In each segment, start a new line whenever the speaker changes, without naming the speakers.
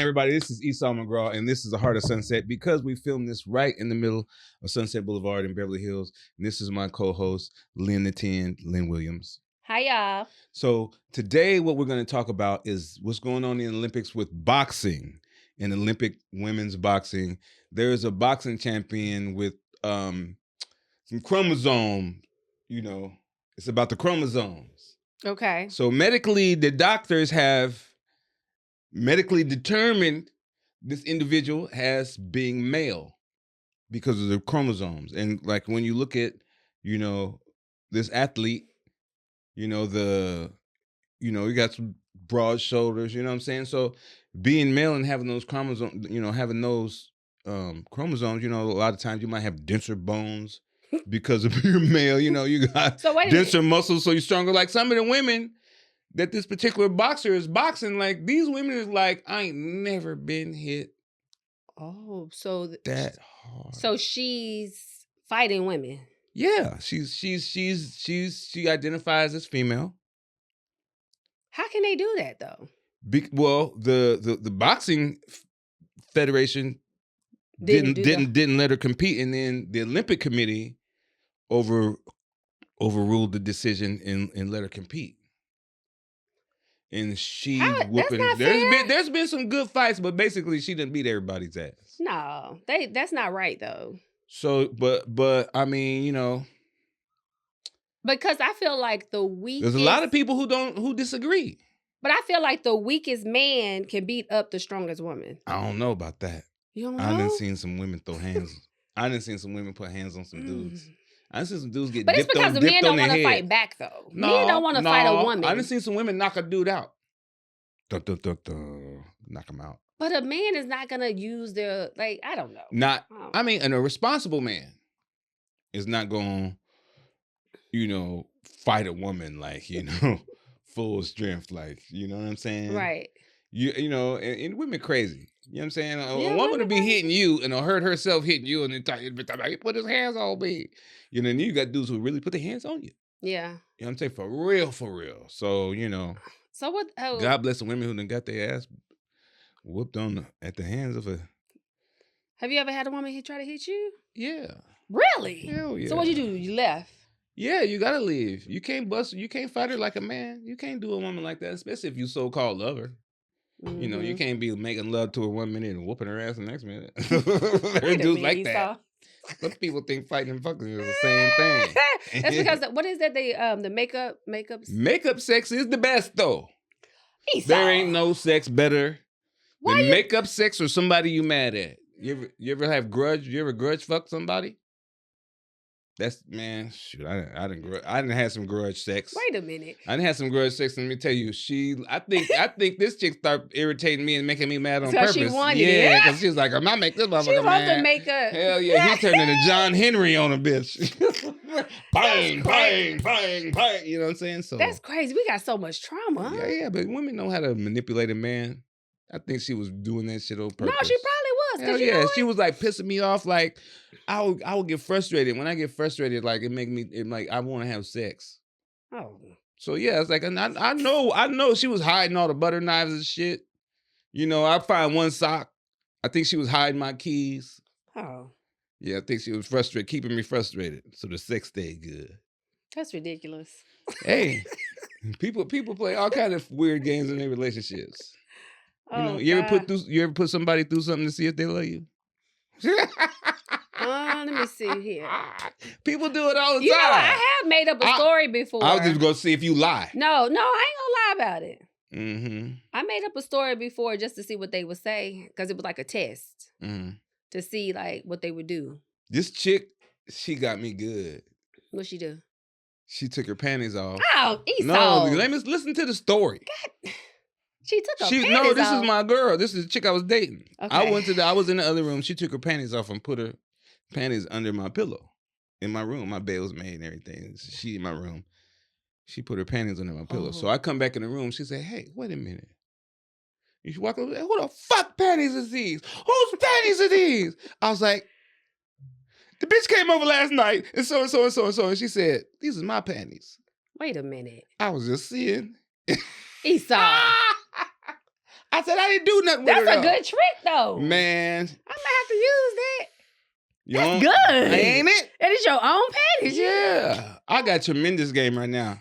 everybody. This is Esau McGraw, and this is the Heart of Sunset because we filmed this right in the middle of Sunset Boulevard in Beverly Hills. And this is my co-host, Lynn the 10, Lynn Williams.
Hi, y'all.
So today what we're going to talk about is what's going on in the Olympics with boxing and Olympic women's boxing. There is a boxing champion with some chromosome, it's about the chromosomes.
Okay.
So medically, the doctors have medically determined this individual as being male because of the chromosomes. And like when you look at, this athlete, you got some broad shoulders, you know what I'm saying? So being male and having those chromosomes, chromosomes, a lot of times you might have denser bones because of your male, you got denser muscles, so you're stronger. Like some of the women that this particular boxer is boxing, like these women is like, I ain't never been hit.
Oh, so
that hard.
So she's fighting women.
Yeah, she identifies as female.
How can they do that though?
Well, the boxing federation didn't let her compete, and then the Olympic Committee overruled the decision and let her compete. And she whooping. There's been some good fights, but basically she didn't beat everybody's ass.
No, that's not right though.
So, but I mean,
because I feel like the weakest.
There's a lot of people who disagree.
But I feel like the weakest man can beat up the strongest woman.
I don't know about that.
You don't know?
I done seen some women throw hands. I done seen some women put hands on some dudes. I done seen some dudes get
but
dipped on.
But it's because the men don't want to fight back, though.
No,
men don't want to fight a woman.
I done seen some women knock a dude out. Knock him out.
But a man is not going to use their, I don't know.
And a responsible man is not going to, fight a woman full strength, you know what I'm saying?
Right.
And women crazy. You know what I'm saying? A woman to be hitting you and hurt herself hitting you and then he put his hands on me. And you got dudes who really put their hands on you.
Yeah.
You know what I'm saying? For real. So,
So what?
God bless the women who done got their ass whooped at the hands of a.
Have you ever had a woman try to hit you?
Yeah.
Really?
Hell yeah.
So what'd you do? You left?
Yeah, you gotta leave. You can't fight her like a man. You can't do a woman like that, especially if you so-called love her. Mm-hmm. You can't be making love to her 1 minute and whooping her ass the next minute. There are dudes like that. Some people think fighting and fucking is the same thing.
That's because what is that? The makeup
sex is the best though.
Esau.
There ain't no sex better than makeup sex or somebody you mad at. You ever have grudge? You ever grudge fuck somebody? That's shoot. I didn't have some grudge sex.
Wait a minute.
I didn't have some grudge sex. Let me tell you, I think this chick started irritating me and making me mad on purpose.
She wanted
it. Because she was like, I'm not making this motherfucker mad.
She wants to make a.
Hell yeah, he turned into John Henry on a bitch. Bang, bang, bang, bang. You know what I'm saying? So
that's crazy. We got so much trauma. Huh?
Yeah, but women know how to manipulate a man. I think she was doing that shit on purpose.
No, she probably was.
Hell yeah, she was pissing me off. I would get frustrated. When I get frustrated, it make me I want to have sex.
Oh.
So yeah, it's I know she was hiding all the butter knives and shit. I find one sock. I think she was hiding my keys.
Oh.
Yeah, I think she was frustrated, keeping me frustrated, so the sex stayed good.
That's ridiculous.
Hey, people play all kind of weird games in their relationships. You ever put somebody through something to see if they love you?
Let me see here.
People do it all the time.
I have made up a story before.
I was just going to see if you lie.
No, I ain't gonna lie about it.
Mm-hmm.
I made up a story before just to see what they would say because it was like a test to see what they would do.
This chick, she got me good.
What'd she do?
She took her panties off.
Oh, Esau.
No, let me listen to the story.
God. She took her panties off.
No, this is my girl. This is the chick I was dating.
Okay.
I was in the other room. She took her panties off and put her panties under my pillow in my room. My bed was made and everything. She in my room. She put her panties under my pillow. So I come back in the room. She said, "Hey, wait a minute." You should walk over there. Who the fuck panties is these? Whose panties are these? I was like, the bitch came over last night and so and so and so and so. And she said, "These are my panties."
Wait a minute.
I was just seeing.
Esau.
I said I didn't do nothing with her.
That's a good trick, though.
Man.
I might have to use that. That's good.
Ain't it?
And it's your own panties.
Yeah. I got tremendous game right now.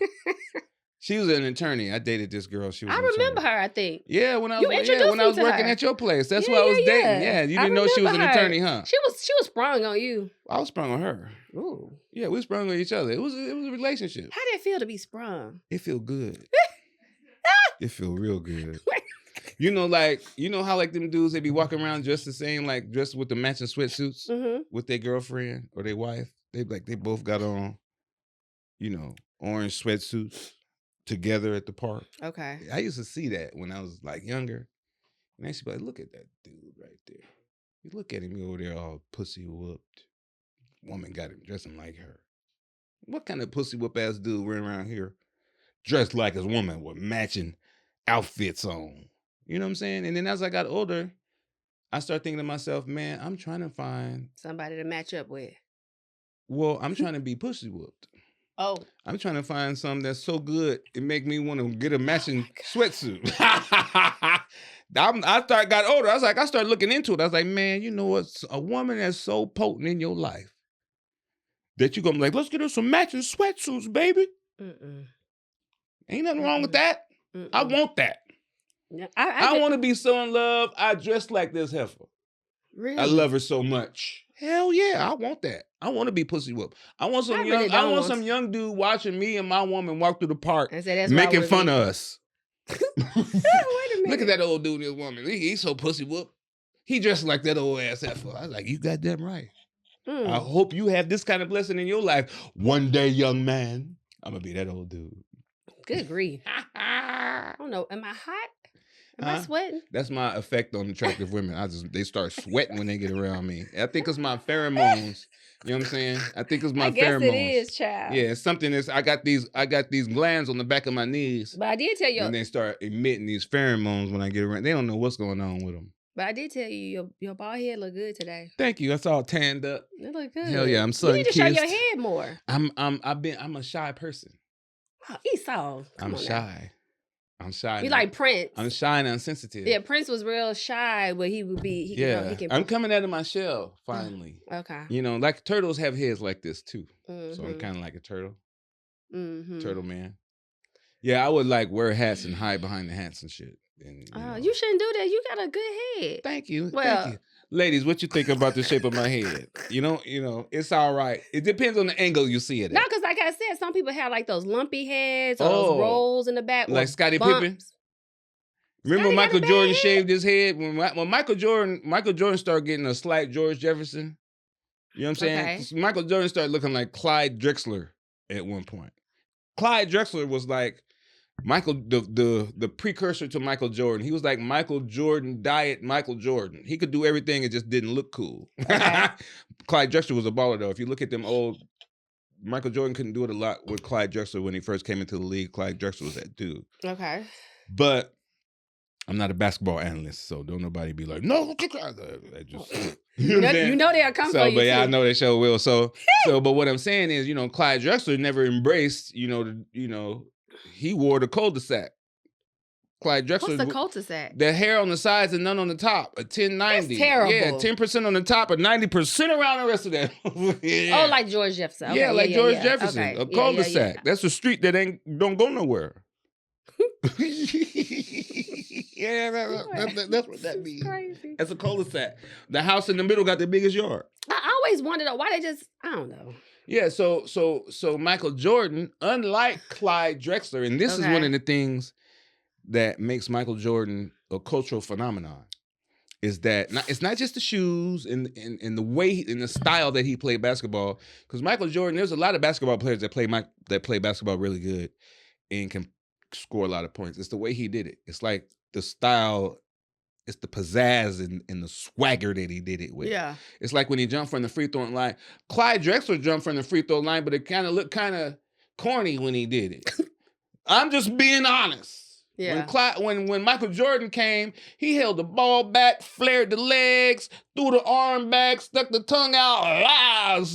She was an attorney. I dated this girl. She was.
I remember her. I think.
Yeah, when I was working at your place. That's why I was dating. Yeah, you didn't know she was an attorney, huh?
She was sprung on you.
I was sprung on her.
Ooh.
Yeah, we sprung on each other. It was a relationship.
How did it feel to be sprung?
It feel good. It feel real good. You know how like them dudes, they be walking around dressed the same, like dressed with the matching sweatsuits with their girlfriend or their wife. They both got on, orange sweatsuits together at the park.
Okay.
I used to see that when I was like younger. And I used to be like, look at that dude right there. You look at him over there all pussy whooped. Woman got him dressing like her. What kind of pussy whoop ass dude running around here dressed like his woman with matching outfits on? You know what I'm saying? And then as I got older, I started thinking to myself, man, I'm trying to find
somebody to match up with. Well,
I'm trying to be pussy whooped.
Oh.
I'm trying to find something that's so good it make me want to get a matching sweatsuit. I got older. I started looking into it. I was like, man, you know what? A woman that's so potent in your life that you're gonna be like, let's get her some matching sweatsuits, baby. Ain't nothing wrong with that. I want that. I want to be so in love. I dress like this heifer.
Really?
I love her so much. Hell yeah, I want that. I want to be pussy whooped. I want some young dude watching me and my woman walk through the park, making fun of us.
Wait a minute.
Look at that old dude and his woman. He's so pussy whooped. He dressed like that old ass heifer. I was like, you got that right. I hope you have this kind of blessing in your life one day, young man. I'm gonna be that old dude.
Good grief. I don't know. Am I hot? Am I sweating?
That's my effect on attractive women. They start sweating when they get around me. I think it's my pheromones. You know what I'm saying? I think it's my pheromones.
I guess it is, child.
Yeah, it's something that's I got these glands on the back of my knees.
But I did tell you,
and they start emitting these pheromones when I get around. They don't know what's going on with them.
But I did tell you your bald head look good today.
Thank you. That's all tanned up.
It look good.
Hell yeah, I'm sun kissed.
You need to show your head more.
I'm a shy person.
Oh, Esau.
I'm shy. I'm shy.
You like Prince.
I'm shy and insensitive.
Yeah, Prince was real shy, but he would be.
I'm coming out of my shell finally.
Okay.
Like turtles have heads like this too. So I'm kind of like a turtle. Turtle man. Yeah, I would like wear hats and hide behind the hats and shit. And,
you shouldn't do that. You got a good head.
Thank you. Well, thank you. Ladies, what you think about the shape of my head? You know, it's all right. It depends on the angle you see it at.
No, because like I said, some people have like those lumpy heads or those rolls in the back.
Like Scottie Pippen? Remember Michael Jordan shaved his head? When Michael Jordan started getting a slight George Jefferson. You know what I'm saying? Okay. Michael Jordan started looking like Clyde Drexler at one point. Clyde Drexler was like the precursor to Michael Jordan. He was like Michael Jordan diet Michael Jordan. He could do everything, it just didn't look cool. Okay. Clyde Drexler was a baller though. If you look at them old, Michael Jordan couldn't do it a lot with Clyde Drexler when he first came into the league. Clyde Drexler was that dude.
Okay.
But I'm not a basketball analyst, so don't nobody be like, no,
you know they'll come for you.
But yeah, I know they sure will. So but what I'm saying is, Clyde Drexler never embraced, he wore the cul-de-sac. Clyde Drexler.
What's the cul-de-sac?
The hair on the sides and none on the top. A 10-90.
That's terrible.
Yeah, 10% on the top and 90% around the rest of that.
Yeah. Oh, like George Jefferson. Okay,
yeah, like George Jefferson. Okay. A cul-de-sac. Yeah. That's a street that don't go nowhere. Yeah, that's what that means. Crazy. That's a cul-de-sac. The house in the middle got the biggest yard.
I always wondered why they just, I don't know.
Yeah, so Michael Jordan, unlike Clyde Drexler, and this is one of the things that makes Michael Jordan a cultural phenomenon, is that it's not just the shoes and the way and the style that he played basketball. Because Michael Jordan, there's a lot of basketball players that play basketball really good and can score a lot of points. It's the way he did it. It's like the style. It's the pizzazz and the swagger that he did it with. Yeah. It's like when he jumped from the free throw line. Clyde Drexler jumped from the free throw line, but it kind of looked kind of corny when he did it. I'm just being honest. Yeah. When Michael Jordan came, he held the ball back, flared the legs, threw the arm back, stuck the tongue out,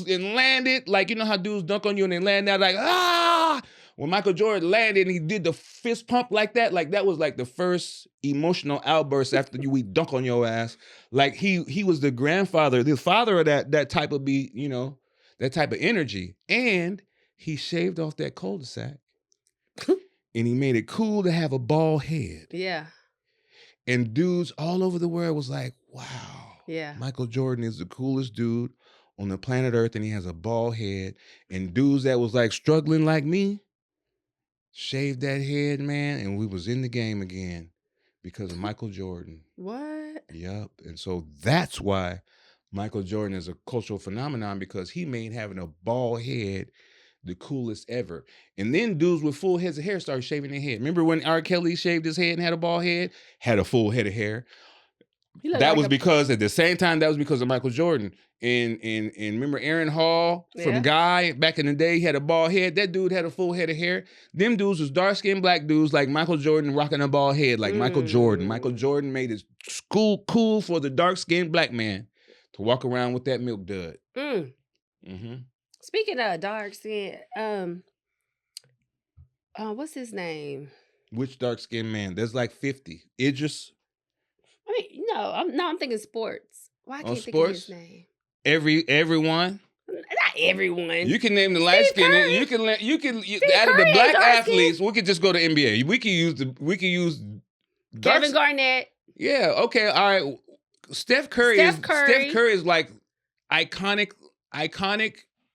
and landed. Like, you know how dudes dunk on you and they land out like, when Michael Jordan landed and he did the fist pump like that was like the first emotional outburst after we dunk on your ass. Like he was the grandfather, the father of that type of that type of energy. And he shaved off that cul-de-sac and he made it cool to have a bald head.
Yeah.
And dudes all over the world was like, wow.
Yeah.
Michael Jordan is the coolest dude on the planet Earth and he has a bald head. And dudes that was like struggling like me shaved that head, man, and we was in the game again because of Michael Jordan.
What?
Yep. And so that's why Michael Jordan is a cultural phenomenon, because he made having a bald head the coolest ever. And then dudes with full heads of hair started shaving their head. Remember when R. Kelly shaved his head and had a bald head? Had a full head of hair. That was because at the same time, that was because of Michael Jordan. And remember Aaron Hall from Guy back in the day, he had a bald head. That dude had a full head of hair. Them dudes was dark-skinned black dudes like Michael Jordan rocking a bald head like Michael Jordan. Michael Jordan made it cool for the dark-skinned black man to walk around with that milk dud. Mm-hmm.
Speaking of dark skin, what's his name?
Which dark-skinned man? There's like 50. Idris.
I mean, I'm thinking sports. Why can't I think of his name?
Everyone.
Not everyone.
You can name the light skin. You can out of the black athletes. We could just go to NBA. We could use
Kevin Garnett.
Yeah. Okay. All right. Steph Curry is like iconic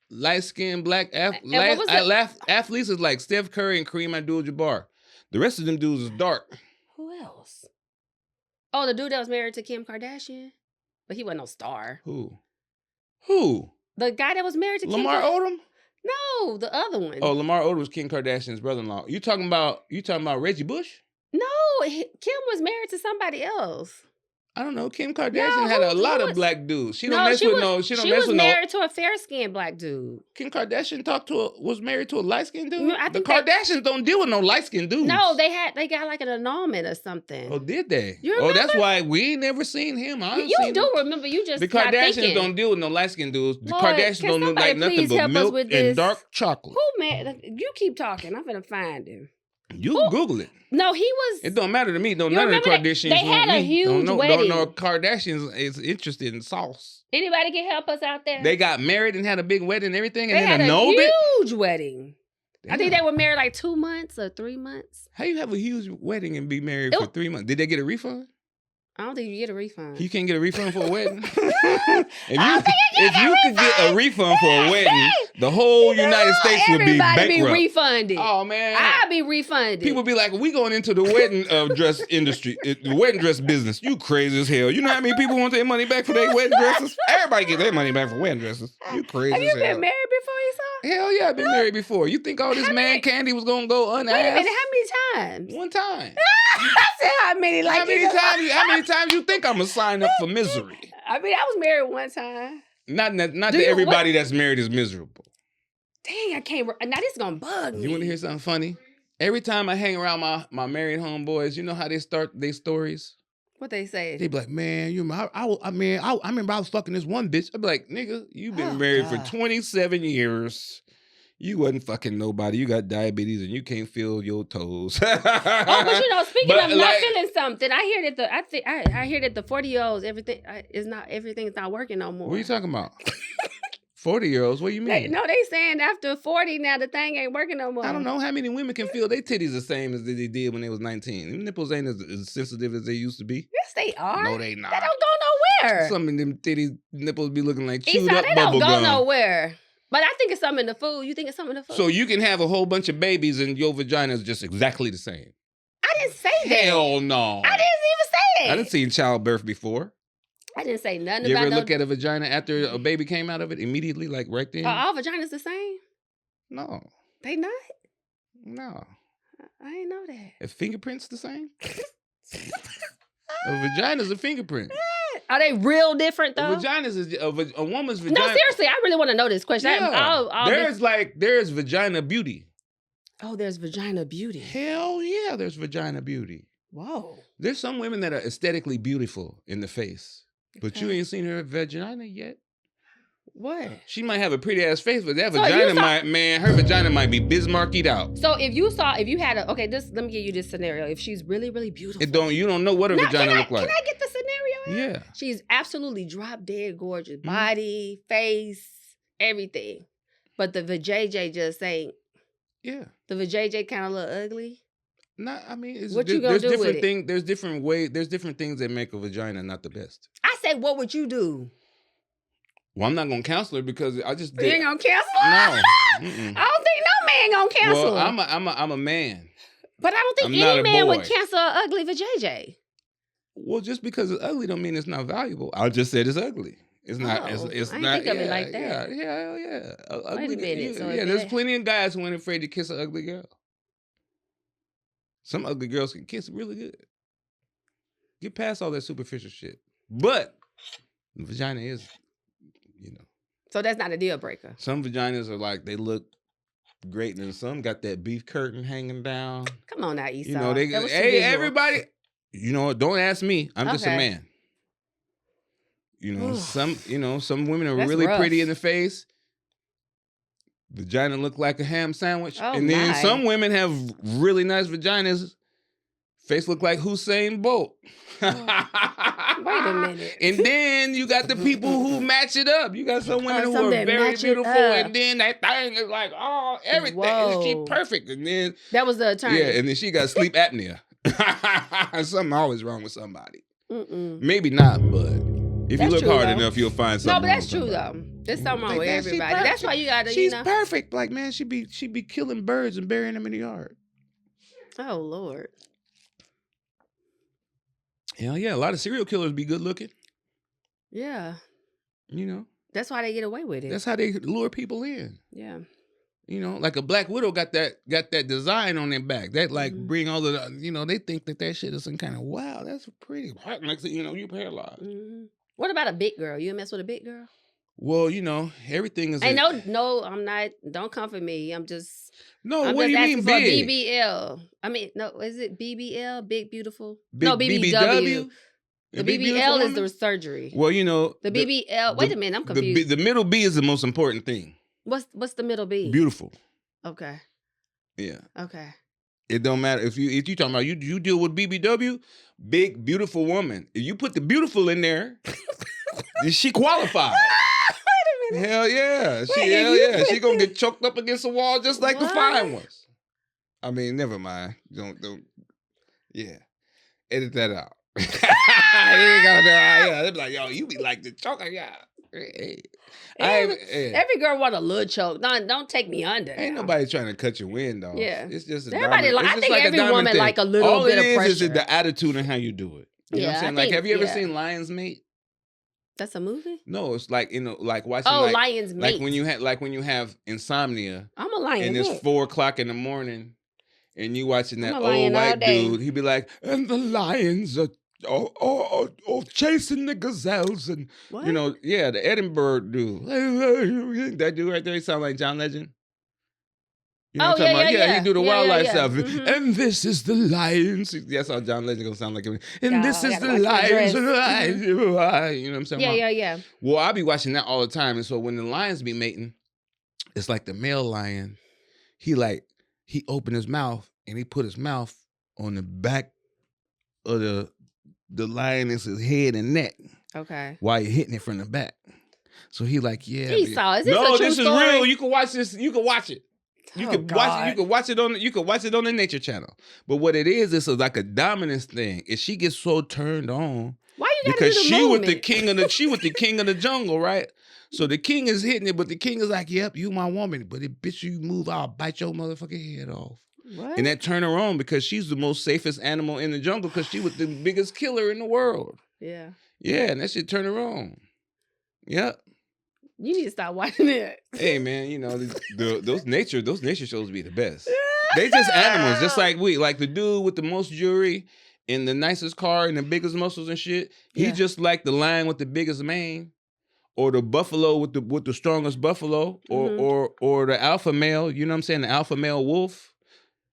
light skinned black athletes is like Steph Curry and Kareem Abdul-Jabbar. The rest of them dudes is dark.
Who else? Oh, the dude that was married to Kim Kardashian, but he wasn't no star.
Who?
The guy that was married to
Lamar Odom?
No, the other one.
Oh, Lamar Odom was Kim Kardashian's brother-in-law. You talking about Reggie Bush?
No, Kim was married to somebody else.
I don't know. Kim Kardashian had a lot of black dudes. She was
married to a fair-skinned black dude.
Kim Kardashian was married to a light-skinned dude? The Kardashians don't deal with no light-skinned dudes.
No, they got like an annulment or something.
Oh, did they?
You remember?
Oh, that's why we ain't never seen him.
You do remember. You just
the Kardashians don't deal with no light-skinned dudes. The
Lord,
Kardashians don't look like nothing but milk and dark chocolate.
Who, man? You keep talking. I'm going to find him.
You Google it.
No, he was.
It don't matter to me. None of the Kardashians.
They had a huge wedding.
Don't know Kardashians is interested in sauce.
Anybody can help us out there?
They got married and had a big wedding and everything,
and
then
annulled it. Huge wedding. Damn. I think they were married like 2 months or 3 months.
How you have a huge wedding and be married for 3 months? Did they get a refund?
I don't think you get a refund.
You can't get a refund for a wedding? If you could get a refund for a wedding, the whole United States would be bankrupt.
Everybody be refunded.
Oh, man.
I'll be refunded.
People be like, we going into the wedding dress industry, the wedding dress business. You crazy as hell. You know how many people want their money back for their wedding dresses? Everybody get their money back for wedding dresses. You crazy as hell.
Have you been married before, Esau?
Hell yeah, I've been married before. You think all this man candy was going to go unasked?
Wait a minute, how many times?
One time.
I said how many? Like
how many times you think I'm going to sign up for misery?
I mean, I was married one time.
Not that everybody that's married is miserable.
Dang, I can't. Now this is going to bug me.
You want to hear something funny? Every time I hang around my married homeboys, you know how they start their stories?
What they say?
They be like, man, I remember I was fucking this one bitch. I be like, nigga, you've been married for 27 years. You wasn't fucking nobody. You got diabetes and you can't feel your toes.
But speaking of not feeling something, I hear that the 40-year-olds everything's not working no more.
What are you talking about? 40-year-olds? What do you mean?
They saying after 40 now the thing ain't working no more.
I don't know how many women can feel their titties the same as they did when they was 19. Them nipples ain't as sensitive as they used to be.
Yes, they are.
No, they not.
They don't go nowhere.
Some of them nipples be looking like chewed up
they
bubble
don't
gum.
go nowhere. But I think it's something in the food. You think it's something in the food?
So you can have a whole bunch of babies and your vagina is just exactly the same.
I didn't say that.
Hell no.
I didn't even say it.
I didn't see childbirth before.
I didn't say nothing
you
about
ever look at a vagina after a baby came out of it immediately, like right then?
Are all vaginas the same?
No.
They not?
No.
I didn't know that.
Are fingerprints the same? A vagina's a fingerprint.
Are they real different though?
A vagina's a woman's vagina.
No, seriously, I really want to know this question.
Yeah. There's vagina beauty.
Oh, there's vagina beauty.
Hell yeah, there's vagina beauty.
Whoa.
There's some women that are aesthetically beautiful in the face, but you ain't seen her vagina yet.
What?
She might have a pretty ass face, but that vagina her vagina might be Bismarcked out.
So if you had let me give you this scenario. If she's really, really beautiful.
You don't know what her vagina look like.
Can I get the scenario?
Yeah.
She's absolutely drop dead gorgeous. Body, face, everything. But the vajayjay just ain't.
Yeah.
The vajayjay kind of look ugly.
Nah, I mean,
what you gonna do with it?
There's different ways. There's different things that make a vagina not the best.
I say, what would you do?
Well, I'm not gonna counsel her because I just.
You ain't gonna counsel her?
No.
I don't think no man gonna counsel her.
Well, I'm a man.
But I don't think any man would cancel an ugly vajayjay.
Well, just because it's ugly don't mean it's not valuable. I just said it's ugly. It's not. It's
I
not.
Think of it like that.
Yeah.
Wait a minute.
There's plenty of guys who ain't afraid to kiss an ugly girl. Some ugly girls can kiss really good. Get past all that superficial shit. But the vagina is,
So that's not a deal breaker.
Some vaginas are like, they look great, and some got that beef curtain hanging down.
Come on now, Esau.
Everybody. You know what? Don't ask me. I'm just a man. Some women are really pretty in the face. Vagina look like a ham sandwich.
Oh,
and then some women have really nice vaginas. Face look like Usain Bolt.
Wait a minute.
And then you got the people who match it up. You got some women who are very beautiful, and then that thing is like, everything.
Whoa.
She perfect. And then
that was the attorney.
Yeah, and then she got sleep apnea. Something always wrong with somebody. Maybe not, but if you look hard enough, you'll find something.
No, but that's true though. There's something wrong with everybody. That's why you gotta.
She's perfect. Like, man, she be killing birds and burying them in the yard.
Oh Lord.
Hell yeah, a lot of serial killers be good looking.
Yeah.
That's
why they get away with it.
That's how they lure people in.
Yeah.
Like a Black Widow got that design on their back. That bring all the they think that shit is some kind of wow, that's pretty. Next thing you paralyzed.
Mm-hmm. What about a big girl? You mess with a big girl?
Well, everything is.
Hey, no, I'm not. Don't come for me. I'm just.
No,
I'm
what
just
do you mean big?
BBL. I mean, no, is it BBL? Big beautiful.
No, BBW.
The BBL is the surgery.
Well,
the BBL. Wait a minute, I'm confused.
The middle B is the most important thing.
What's the middle B?
Beautiful.
Okay.
Yeah.
Okay.
It don't matter if you talking about you deal with BBW, big beautiful woman. If you put the beautiful in there, then she qualified. Wait a minute. Hell yeah. She gonna get choked up against the wall just like the fine ones. I mean, never mind. Don't. Yeah. Edit that out. They'll be like, yo, you be like the choker, yeah.
Every girl want a little choke. Don't take me under.
Ain't nobody trying to cut your wind off.
Yeah,
it's just
everybody. I think every woman like a little bit of pressure.
All it is the attitude and how you do it. You know what I'm saying? Like, have you ever seen Lion's Mate?
That's a movie?
No, it's like like watching.
Oh, Lion's Mate.
Like when you have insomnia.
I'm a lion.
And it's 4:00 in the morning, and you watching that old white dude. He'd be like, and the lions are. Chasing the gazelles and
what?
The Edinburgh dude. That dude right there, he sound like John Legend. You know what I'm talking about? He do the wildlife stuff. Mm-hmm. And this is the lions. That's how John Legend gonna sound like him. And this is the lions. Mm-hmm. You know what I'm saying?
Yeah.
Well, I be watching that all the time, and so when the lions be mating, it's like the male lion. He opened his mouth and he put his mouth on the back of the lioness's head and neck.
Okay.
While you're hitting it from the back. So he like, yeah.
Esau, is this a true
this
story?
is real. You can watch this. You can watch it. You can watch it on the Nature Channel. But what it is like a dominance thing. If she gets so turned on,
why you gotta
because
do the
she
movement?
with the king of the jungle, right? So the king is hitting it, but the king is like, yep, you my woman. But if bitch you move, I'll bite your motherfucking head off.
What?
And that turn her on because she's the most safest animal in the jungle because she was the biggest killer in the world.
Yeah.
Yeah, and that shit turn her on. Yep.
You need to stop watching it.
Hey man, those nature shows be the best. They just animals, just like we. Like the dude with the most jewelry and the nicest car and the biggest muscles and shit. He just like the lion with the biggest mane. Or the buffalo with the strongest buffalo. Or the alpha male, you know what I'm saying? The alpha male wolf.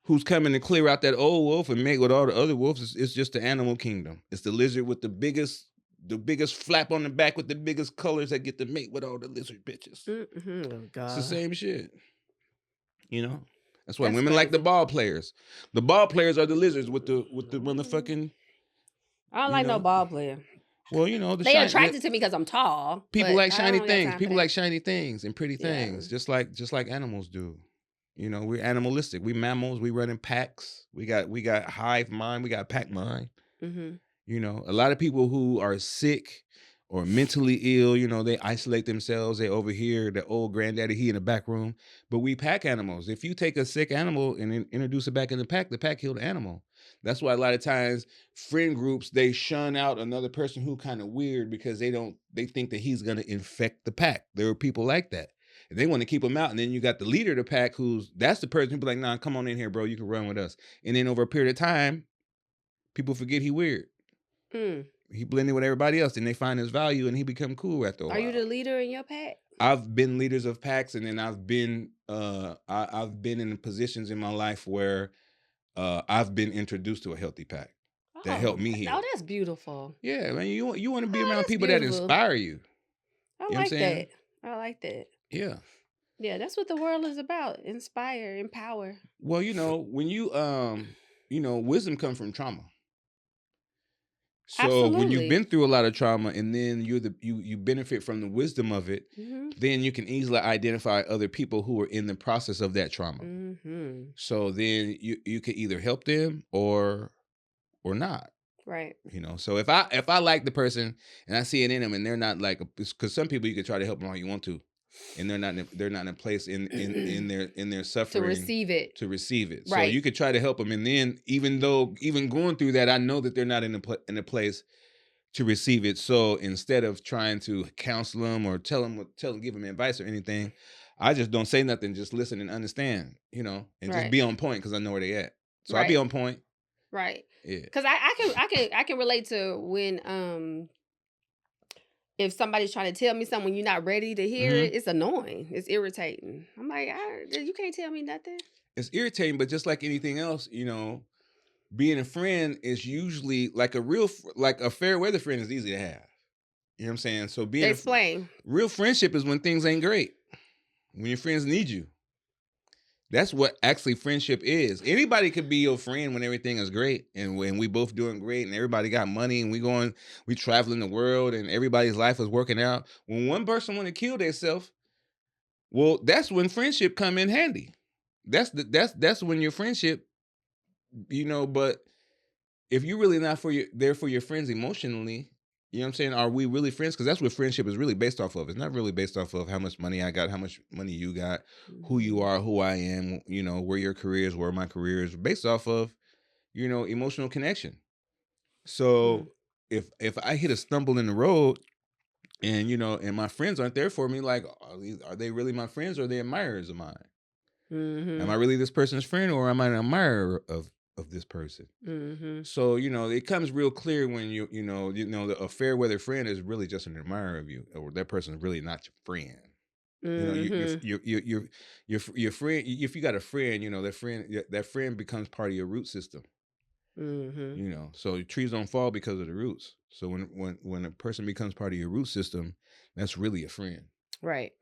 Who's coming to clear out that old wolf and mate with all the other wolves? It's just the animal kingdom. It's the lizard with the biggest the biggest flap on the back with the biggest colors that get to mate with all the lizard bitches.
Mm-hmm. Oh, God.
It's the same shit. You know? That's why
That's
women like the
crazy.
ball players. The ball players are the lizards with the motherfucking.
I don't like no ball player.
Well, you know,
they attracted to me because I'm tall.
People like shiny
things.
things. People like shiny things and pretty things, just like animals do. You know, we're animalistic. We mammals. We run in packs. We got hive mind. We got pack mind.
Mm-hmm.
You know, a lot of people who are sick or mentally ill, you know, they isolate themselves. They over here, the old granddaddy, he in the back room. But we pack animals. If you take a sick animal and introduce it back in the pack killed the animal. That's why a lot of times friend groups, they shun out another person who kind of weird because they think that he's going to infect the pack. There are people like that. And they want to keep him out. And then you got the leader of the pack that's the person who be like, nah, come on in here, bro. You can run with us. And then over a period of time, people forget he weird. He blended with everybody else and they find his value and he become cool after a while.
Are you the leader in your pack?
I've been leaders of packs, and then I've been in positions in my life where I've been introduced to a healthy pack that helped me heal.
Oh, that's beautiful.
Yeah, man, you want to be around people that inspire you.
I like that. I like that.
Yeah.
Yeah, that's what the world is about. Inspire, empower.
Well, you know, when you wisdom comes from trauma. So
Absolutely.
when you've been through a lot of trauma and then you benefit from the wisdom of it, then you can easily identify other people who are in the process of that trauma. So then you can either help them or not.
Right.
You know, so if I like the person and I see it in them and they're not like, because some people you can try to help them all you want to, and they're not in a place in their suffering
to receive it.
Right. So
Right.
you could try to help them, and then even going through that, I know that they're not in a place to receive it. So instead of trying to counsel them or give them advice or anything, I just don't say nothing. Just listen and understand, you know, and just be on point because I know where they at. So I be on point.
Right.
Yeah.
Because I can relate to when if somebody's trying to tell me something when you're not ready to hear it, it's annoying. It's irritating. I'm like, you can't tell me nothing.
It's irritating, but just like anything else, you know, being a friend is usually like a fair weather friend is easy to have. You know what I'm saying? So
explain.
Real friendship is when things ain't great. When your friends need you. That's what actually friendship is. Anybody could be your friend when everything is great and when we both doing great and everybody got money and we traveling the world and everybody's life is working out. When one person want to kill themselves, well, that's when friendship come in handy. That's when your friendship, you know, but if you're really not there for your friends emotionally, you know what I'm saying? Are we really friends? Because that's what friendship is really based off of. It's not really based off of how much money I got, how much money you got, who you are, who I am, you know, where your career is, where my career is, based off of, you know, emotional connection. So if I hit a stumble in the road and, you know, and my friends aren't there for me, like, are they really my friends or are they admirers of mine? Am I really this person's friend or am I an admirer of this person? So, you know, it comes real clear when you know, a fair weather friend is really just an admirer of you, or that person is really not your friend. You know, your friend, if you got a friend, you know, that friend becomes part of your root system. You know, so trees don't fall because of the roots. So when a person becomes part of your root system, that's really a friend.
Right.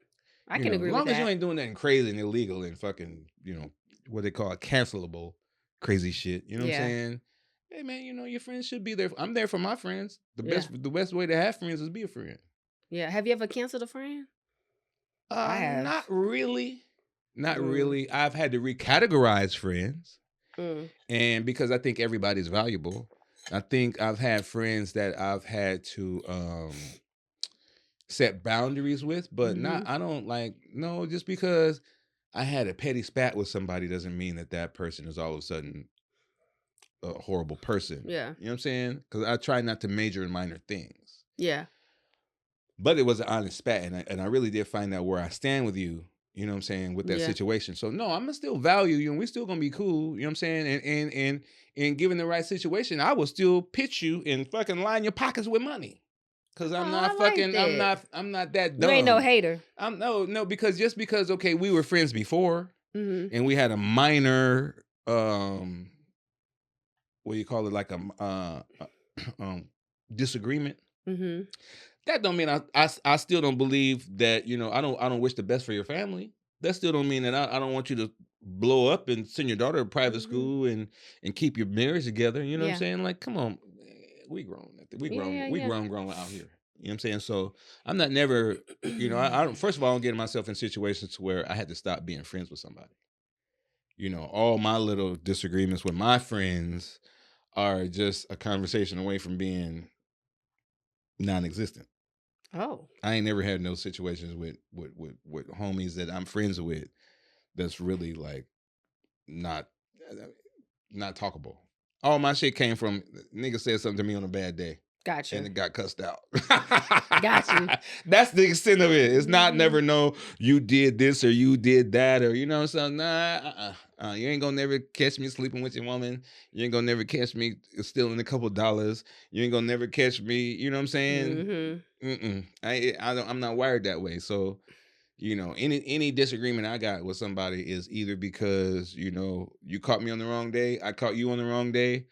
I can agree with that.
As long as you ain't doing nothing crazy and illegal and fucking, you know, what they call cancelable crazy shit. You know what I'm saying? Hey man, you know, your friends should be there. I'm there for my friends. The best way to have friends is be a friend.
Yeah. Have you ever canceled a friend?
I have. Not really. Not really. I've had to recategorize friends. And because I think everybody's valuable, I think I've had friends that I've had to set boundaries with, but just because I had a petty spat with somebody doesn't mean that person is all of a sudden a horrible person.
Yeah.
You know what I'm saying? Because I try not to major in minor things.
Yeah.
But it was an honest spat, and I really did find out where I stand with you, you know what I'm saying, with that situation. So no, I'm gonna still value you and we're still gonna be cool, you know what I'm saying? And given the right situation, I will still pitch you and fucking line your pockets with money. Cause I'm not that dumb.
You ain't no hater.
No, because okay, we were friends before and we had a minor what do you call it, like a disagreement.
Mm-hmm.
That don't mean I still don't believe that, I don't wish the best for your family. That still don't mean that I don't want you to blow up and send your daughter to private
Mm-hmm.
school and keep your marriage together. You know what I'm
Yeah.
saying? Like, come on, we grown.
Yeah.
We
Yeah.
grown out here. You know what I'm saying? So I'm not never, I don't, first of all, I don't get myself in situations where I had to stop being friends with somebody. All my little disagreements with my friends are just a conversation away from being non-existent.
Oh.
I ain't never had no situations with homies that I'm friends with that's really like not not talkable. All my shit came from nigga said something to me on a bad day.
Gotcha.
And it got cussed out.
Got you.
That's the extent of it. It's not
Mhm.
never no you did this or you did that or you know what I'm saying. Nah, you ain't gonna never catch me sleeping with your woman. You ain't gonna never catch me stealing a couple dollars. You ain't gonna never catch me. You know what I'm saying?
Mhm.
I'm not wired that way. So any disagreement I got with somebody is either because you caught me on the wrong day, I caught you on the wrong day,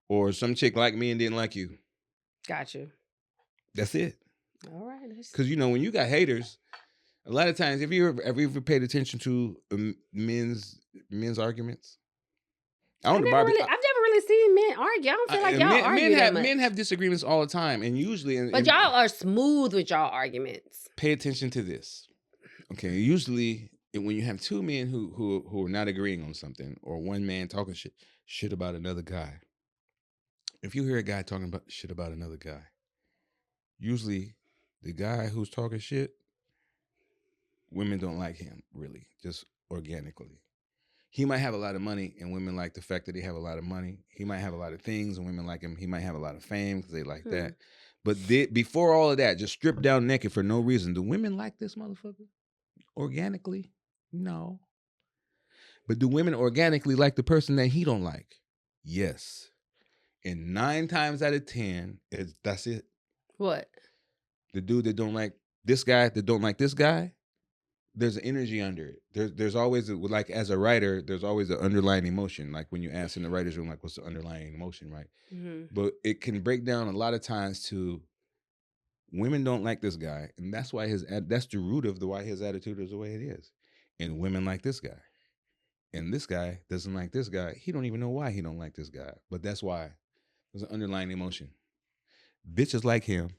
or some chick liked me and didn't like you.
Gotcha.
That's it.
All right.
Because when you got haters, a lot of times, have you ever paid attention to men's arguments?
I've never really seen men argue. I don't feel like y'all argue that much.
Men have disagreements all the time, and usually,
but y'all are smooth with y'all arguments.
Pay attention to this. Okay, usually when you have two men who are not agreeing on something, or one man talking shit about another guy, if you hear a guy talking about shit about another guy, usually the guy who's talking shit, women don't like him really, just organically. He might have a lot of money, and women like the fact that he have a lot of money. He might have a lot of things, and women like him. He might have a lot of fame because they like that. But before all of that, just stripped down naked for no reason, do women like this motherfucker? Organically? No. But do women organically like the person that he don't like? Yes. And 9 times out of 10, that's it.
What?
The dude that don't like this guy, that don't like this guy, there's an energy under it. There's always, like as a writer, there's always an underlying emotion. Like when you ask in the writer's room, like what's the underlying emotion, right? Mm-hmm. But it can break down a lot of times to women don't like this guy, and that's why that's the root of why his attitude is the way it is. And women like this guy. And this guy doesn't like this guy. He don't even know why he don't like this guy. But that's why. There's an underlying emotion. Bitches like him.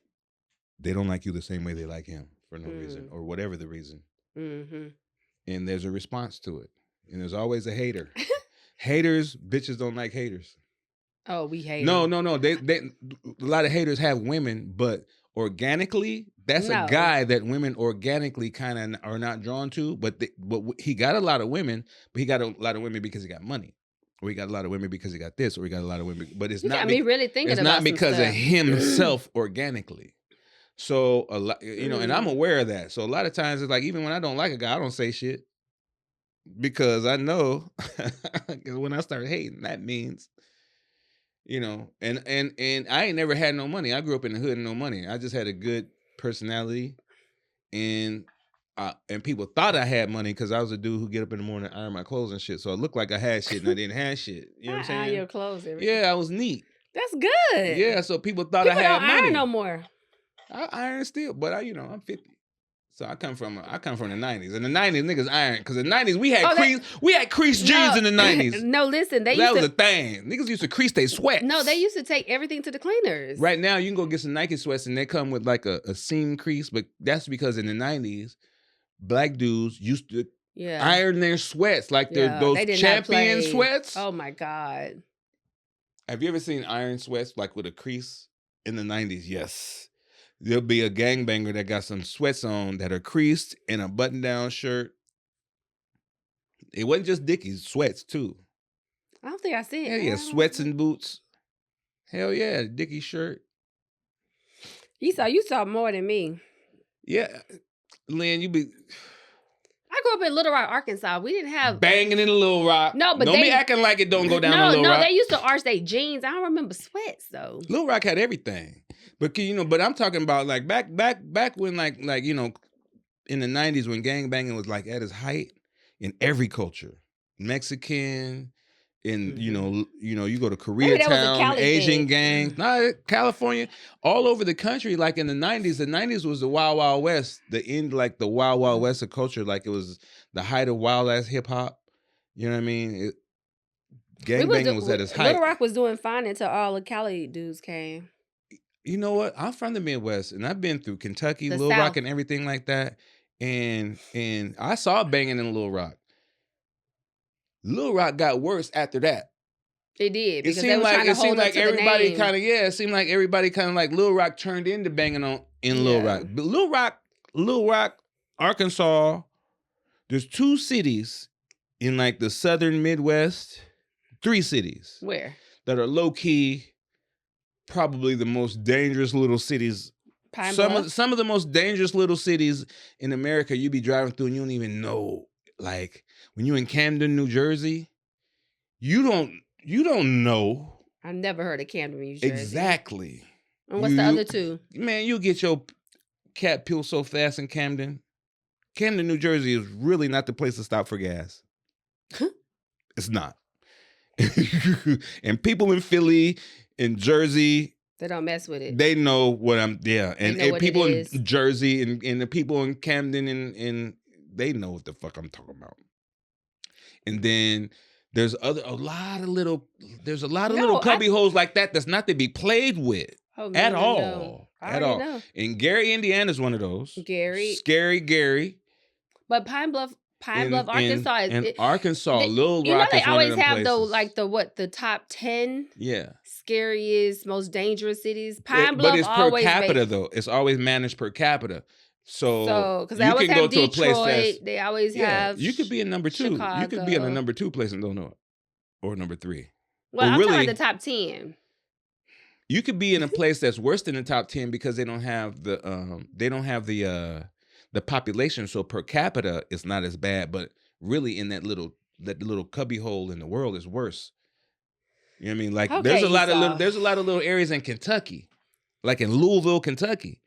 They don't like you the same way they like him for no reason, or whatever the reason. Mm-hmm. And there's a response to it. And there's always a hater. Haters, bitches don't like haters.
Oh, we hate
No.
They
a lot of haters have women, but organically, that's a guy that women organically kind of are not drawn to. But he got a lot of women, but he got a lot of women because he got money, or he got a lot of women because he got this, or he got a lot of women. But it's not.
Really thinking
it's not because of himself organically. So a lot, and I'm aware of that. So a lot of times it's like, even when I don't like a guy, I don't say shit because I know when I start hating, that means. And I ain't never had no money. I grew up in the hood and no money. I just had a good personality, and people thought I had money because I was a dude who get up in the morning and iron my clothes and shit. So it looked like I had shit and I didn't have shit. You know what I'm saying?
Iron your clothes.
Yeah, I was neat.
That's good.
Yeah, so people thought I had money.
Iron no more.
I iron still, but I'm 50. So I come from the 90s. In the 90s, niggas iron. Because in the 90s, we had creased jeans in the 90s.
No, listen.
That was a thing. Niggas used to crease their sweats.
No, they used to take everything to the cleaners.
Right now, you can go get some Nike sweats, and they come with like a seam crease. But that's because in the 90s, black dudes used to iron their sweats. Like those champion sweats.
Oh, my God.
Have you ever seen iron sweats like with a crease in the 90s? Yes. There'll be a gangbanger that got some sweats on that are creased in a button-down shirt. It wasn't just Dickies, sweats too.
I don't think I see it.
Hell yeah, sweats and boots. Hell yeah, Dickie shirt.
You saw more than me.
Yeah, Lynn,
I grew up in Little Rock, Arkansas. We didn't have
banging in Little Rock.
No, but
don't be acting like it don't go down in Little Rock.
No, they used to arch their jeans. I don't remember sweats though.
Little Rock had everything, but but I'm talking about like back when like in the 90s when gangbanging was like at its height in every culture, Mexican, And you go to
Maybe that was a
Koreatown,
Cali
Asian
thing.
gangs, California, all over the country. Like in the 90s, the 90s was the Wild Wild West, the Wild Wild West of culture. Like it was the height of wild ass hip hop. You know what I mean? Gangbanging was at its height.
Little Rock was doing fine until all the Cali dudes came.
You know what? I'm from the Midwest, and I've been through Kentucky,
The
Little
South.
Rock, and everything like that. And I saw banging in Little Rock. Little Rock got worse after that.
It did, because they were trying to hold up to
everybody
the name.
it seemed like everybody kind of like Little Rock turned into banging in Little Rock. But Little Rock, Arkansas, there's 2 cities in like the southern Midwest, 3 cities.
Where?
That are low key, probably the most dangerous little cities. Some of the most dangerous little cities in America. You be driving through and you don't even know. Like when you're in Camden, New Jersey, you don't know.
I've never heard of Camden, New Jersey.
Exactly.
And what's the other 2?
Man, you get your cat peeled so fast in Camden. Camden, New Jersey is really not the place to stop for gas. It's not. And people in Philly, in Jersey,
they don't mess with it.
They know what I'm. Yeah, and people in Jersey and the people in Camden and they know what the fuck I'm talking about. And then there's a lot of little cubby holes like that that's not to be played with at all. At all. Know. And Gary, Indiana is one of those. Scary Gary.
But Pine Bluff, Arkansas is
Arkansas. Little Rock.
They
is
always
one of them
have
places.
the top 10.
Yeah.
Scariest, most dangerous cities. Pine
but
Bluff
it's per capita though. It's always managed per capita. So
because they always have Detroit,
to a place
they always have.
You could be in number 2.
Chicago.
You could be in a number 2 place and don't know it, or number 3.
Well, I'm talking about the top 10.
You could be in a place that's worse than the top 10 because they don't have the population, so per capita it's not as bad. But really, in that little cubby hole in the world is worse. You know what I mean? Like there's a lot of little areas in Kentucky, like in Louisville, Kentucky.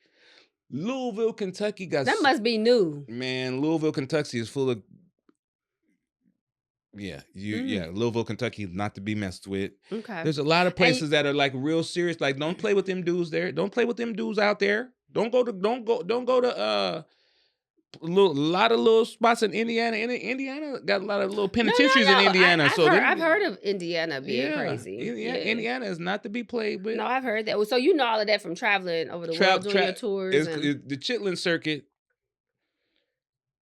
Louisville, Kentucky got
that must be new.
Man, Louisville, Kentucky is full of Louisville, Kentucky, not to be messed with. Okay. There's a lot of places that are like real serious. Like, don't play with them dudes there. Don't play with them dudes out there. Don't go to a lot of little spots in Indiana. Indiana got a lot of little penitentiaries in Indiana.
I've heard of Indiana being crazy.
Indiana is not to be played with.
No, I've heard that. So you know all of that from traveling over the world, doing your tours.
The Chitlin circuit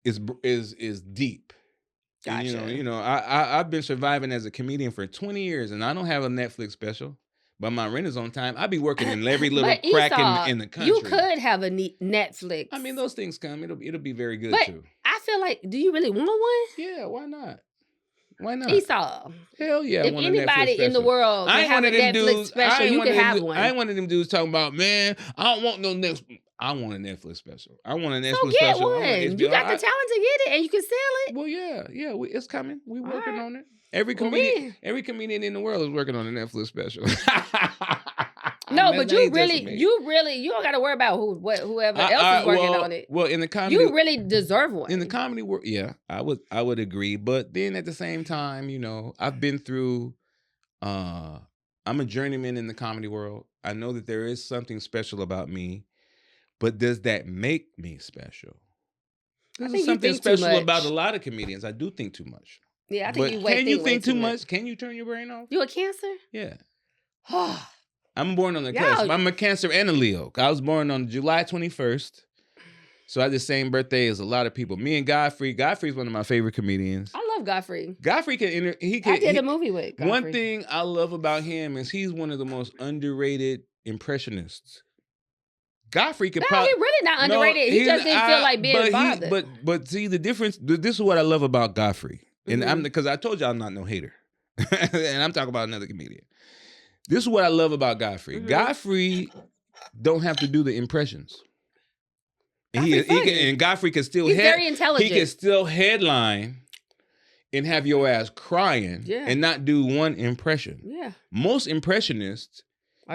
is deep.
Gotcha.
And, I've been surviving as a comedian for 20 years, and I don't have a Netflix special. But my rent is on time. I be working in every little crack in the country.
You could have a Netflix.
I mean, those things come. It'll be very good too.
I feel like, do you really want one?
Yeah, why not? Why not?
Esau.
Hell yeah.
If anybody in the world can have a Netflix special, you can have one.
I ain't one of them dudes talking about, man, I don't want no Netflix. I want a Netflix special. I want a Netflix special.
So get one. You got the talent to get it, and you can sell it.
Well, yeah, it's coming. We working on it. Every comedian in the world is working on a Netflix special.
No, but you don't got to worry about whoever else is working on it.
Well, in the comedy,
you really deserve one.
In the comedy world, yeah, I would agree. But then at the same time, I've been through. I'm a journeyman in the comedy world. I know that there is something special about me, but does that make me special? There's something special about a lot of comedians. I do think too much.
Yeah, I think
can you think too much? Can you turn your brain off?
You a Cancer?
Yeah. I'm born on the cusp. I'm a Cancer and a Leo. I was born on July 21st. So I had the same birthday as a lot of people. Me and Godfrey. Godfrey's one of my favorite comedians.
I love Godfrey.
Godfrey I
did a movie with Godfrey.
One thing I love about him is he's one of the most underrated impressionists. Godfrey could probably...
he's really not underrated. He just didn't feel like being bothered.
But see, the difference... This is what I love about Godfrey. And because I told you I'm not no hater. And I'm talking about another comedian. This is what I love about Godfrey. Godfrey don't have to do the impressions. And Godfrey can still...
He's very intelligent.
He can still headline and have your ass crying and not do one impression.
Yeah.
Most impressionists...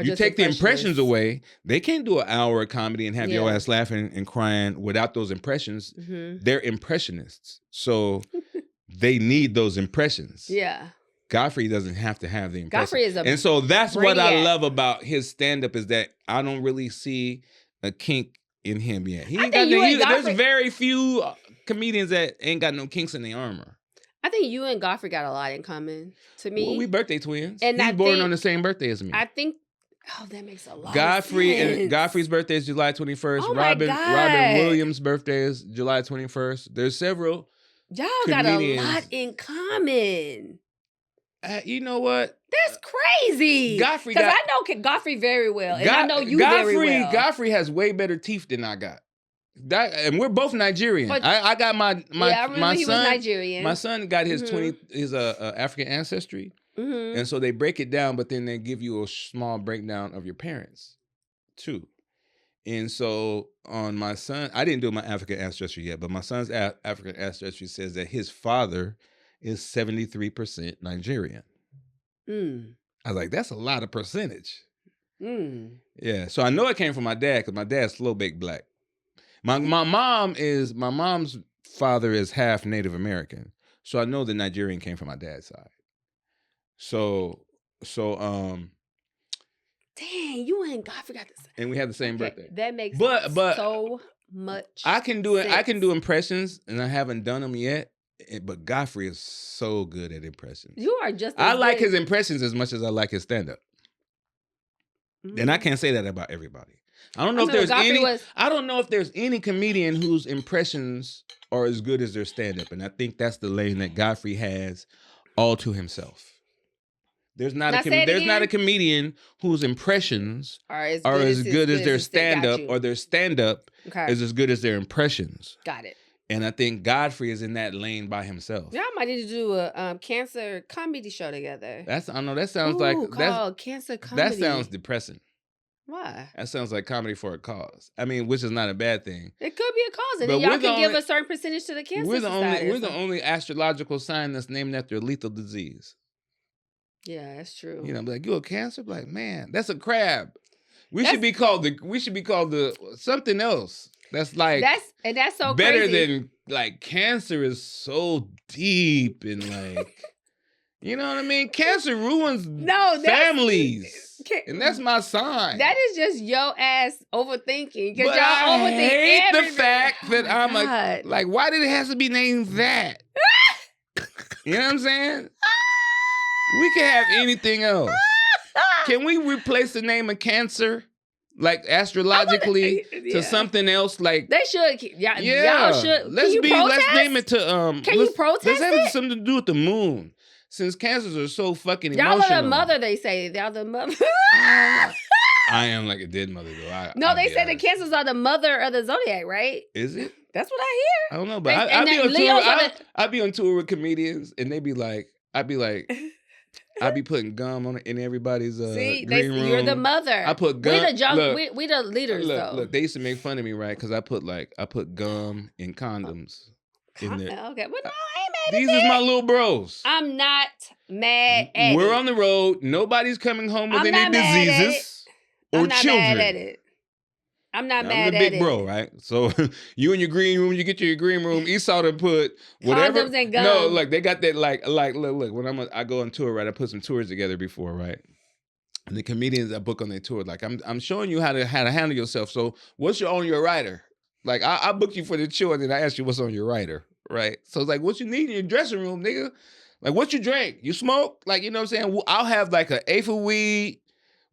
You take the impressions away, they can't do an hour of comedy and have your ass laughing and crying without those impressions. They're impressionists. So they need those impressions.
Yeah.
Godfrey doesn't have to have the impression.
Godfrey is a
and so that's what I
brainiac.
love about his stand-up is that I don't really see a kink in him yet. He
I
ain't
think
got
you and
there's
Godfrey-
very few comedians that ain't got no kinks in their armor.
I think you and Godfrey got a lot in common. To me,
Well, we birthday twins.
And
He's
I
born
think-
on the same birthday as me.
I think. Oh, that makes a lot.
Godfrey
of sense.
and Godfrey's birthday is July 21st.
Oh my God.
Robin Williams' birthday is July 21st. There's several.
Y'all got a
comedians.
lot in common.
You know what?
That's crazy.
Godfrey
Because
got-
I know Godfrey very well, and I know you very well.
Godfrey has way better teeth than I got. And we're both Nigerian.
But-
I got my
I remember
my
he
son.
was Nigerian.
My son got his
Mhm.
his African ancestry,
Mhm.
and so they break it down, but then they give you a small breakdown of your parents, too. And so on my son, I didn't do my African ancestry yet, but my son's African ancestry says that his father is 73% Nigerian.
Mm.
I was like, that's a lot of percentage.
Mm.
Yeah, so I know it came from my dad because my dad's slow baked black. My mom's father is half Native American, so I know the Nigerian came from my dad's side. So
Dang, you and Godfrey got the same.
and we have the same
Okay,
birthday.
That makes
But
so much.
I can do it. I can
sense.
do impressions, and I haven't done them yet. But Godfrey is so good at impressions.
You are just.
I
as
like
good.
his impressions as much as I like his stand up. And I can't say that about everybody. I don't know if there's any. I don't know if there's any comedian whose impressions are as good as their stand up, and I think that's the lane that Godfrey has all to himself. There's not a comedian whose impressions
are as
good as their stand up, or their stand up
Okay.
is as good as their impressions.
Got it.
And I think Godfrey is in that lane by himself.
Y'all might need to do a cancer comedy show together.
I know that sounds
called cancer comedy.
That sounds depressing.
Why?
That sounds like comedy for a cause. I mean, which is not a bad thing.
It could be a cause, and
But
then y'all
we're the
can give
only-
a certain percentage to the cancer
We're the
society.
only astrological sign that's named after a lethal disease.
Yeah, that's true.
You know, like you a cancer, like man, that's a crab. We
That's-
should be called the something else. That's like
that's so
better
crazy.
than like cancer is so deep and like you know what I mean? Cancer ruins families. And that's my sign.
That is just your ass overthinking. Because
But
y'all
I
overthink
hate the
everything.
fact that
Oh my
I'm
God.
like, why did it have to be named that? You know what I'm saying? We can have anything else. Can we replace the name of cancer, like astrologically, to something else? Like
they should. Y'all should.
Let's name it to
Can you protest
Let's have
it?
something to do with the moon, since cancers are so fucking
Y'all
emotional.
are the mother. They say y'all the mother.
I am like a dead mother though.
No, they say the cancers are the mother of the zodiac, right?
Is it?
That's what I hear.
I don't know, but
And
I'd be
that
on
Leos
tour.
are the-
I'd be on tour with comedians, and I'd be putting gum in everybody's
See,
green room.
you're the mother.
I put gum.
We the leaders though.
Look, they used to make fun of me, right? Because I put gum in condoms in there.
Okay, well, no, I ain't mad
These
at
is
that.
my little bros.
I'm not mad at
We're
it.
on the road. Nobody's coming home with
I'm
any
not mad at
diseases or
I'm not
children.
mad at it. I'm not
I'm
mad
the
at
big
it.
bro, right? So you in your green room, you get to your green room. Esau to put whatever.
Condoms and gum.
No, look, they got that like look. When I go on tour, right? I put some tours together before, right? And the comedians I book on their tour, like I'm showing you how to handle yourself. So what's on your rider? Like I booked you for the tour, and then I asked you what's on your rider, right? So it's like what you need in your dressing room, nigga. Like what you drink? You smoke? Like you know what I'm saying? I'll have like an eighth of weed.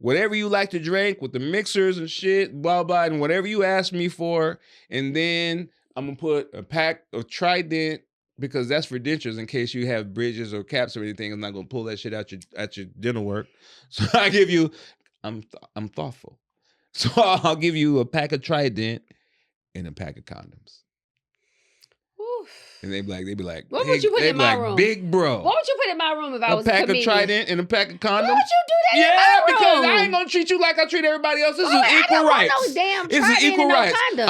Whatever you like to drink with the mixers and shit, blah, blah, and whatever you ask me for. And then I'm going to put a pack of Trident because that's for dentures in case you have bridges or caps or anything. I'm not going to pull that shit out your dental work. So I give you, I'm thoughtful. So I'll give you a pack of Trident and a pack of condoms.
Oof.
And they'd be like,
What would you put in my room?
Big bro.
What would you put in my room if I was a
pack
comedian?
of Trident and a pack of condoms.
Why would you do that in
Yeah,
my room?
because I ain't gonna treat you like I treat everybody else. This is equal rights.
No damn
It's an
Trident
equal
and no
rights.
condom.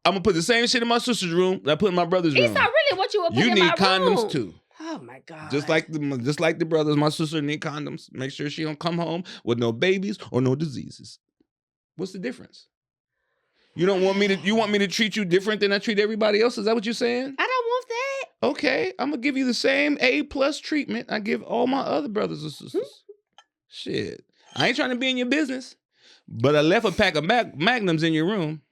I'm gonna put the same shit in my sister's room that I put in my brother's room.
It's not really what you would put
You
in
need
my
condoms
room.
too.
Oh my God.
Just like the brothers, my sister need condoms. Make sure she don't come home with no babies or no diseases. What's the difference? You want me to treat you different than I treat everybody else? Is that what you're saying?
I don't want that.
Okay, I'm gonna give you the same A+ treatment I give all my other brothers and sisters. Shit, I ain't trying to be in your business, but I left a pack of Magnums in your room.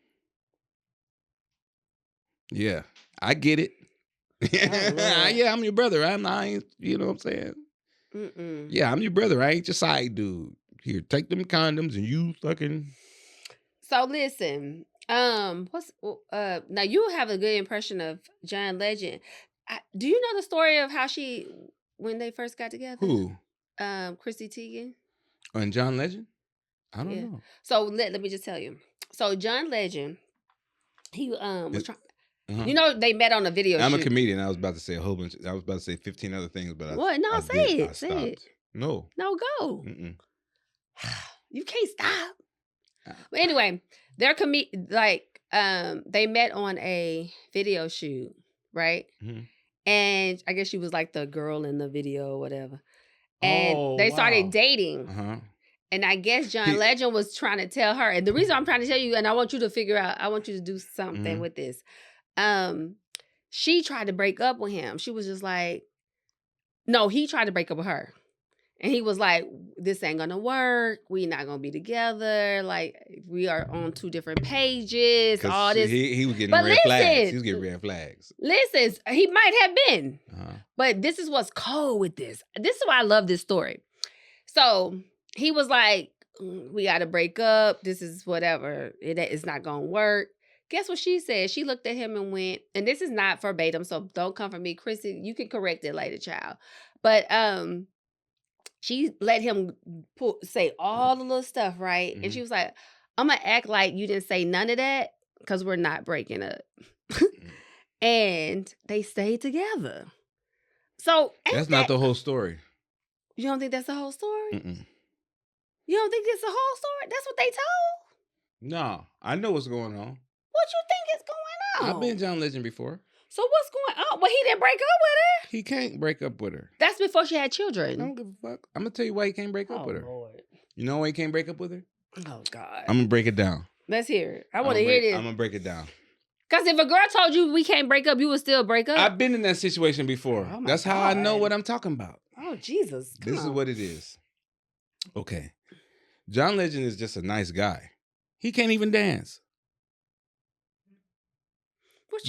Yeah, I get it. Yeah, I'm your brother. I ain't, you know what I'm saying? Yeah, I'm your brother. I ain't your side dude. Here, take them condoms and you fucking.
So listen, now you have a good impression of John Legend. Do you know the story of how when they first got together?
Who?
Chrissy Teigen.
And John Legend? I don't know.
So let me just tell you. So John Legend, he was trying. You know, they met on a video shoot.
I'm a comedian. I was about to say a whole bunch. I was about to say 15 other things, but
what? No, say it. Say it.
No,
go. You can't stop. But anyway, they're they met on a video shoot, right? And I guess she was like the girl in the video or whatever. And they started dating. And I guess John Legend was trying to tell her. And the reason I'm trying to tell you, and I want you to figure out, I want you to do something with this. She tried to break up with him. She was just like, no, he tried to break up with her. And he was like, this ain't gonna work. We're not gonna be together. Like, we are on 2 different pages. All this.
He was getting red flags. He was getting red flags.
Listen, he might have been. But this is what's cold with this. This is why I love this story. So he was like, we gotta break up. This is whatever. It's not gonna work. Guess what she said? She looked at him and went, and this is not verbatim, so don't come for me. Chrissy, you can correct it later, child. But she let him say all the little stuff, right? And she was like, I'm going to act like you didn't say none of that because we're not breaking up. And they stayed together. So
that's not the whole story.
You don't think that's the whole story? You don't think it's the whole story? That's what they told?
No, I know what's going on.
What you think is going on?
I've been John Legend before.
So what's going on? Well, he didn't break up with her.
He can't break up with her.
That's before she had children.
I don't give a fuck. I'm going to tell you why he can't break up with her.
Lord.
You know why he can't break up with her?
Oh, God.
I'm going to break it down.
Let's hear it. I want to hear this.
I'm going to break it down.
Because if a girl told you we can't break up, you would still break up?
I've been in that situation before.
Oh,
that's how I know what I'm talking about.
Oh, Jesus.
This is what it is. Okay. John Legend is just a nice guy. He can't even dance.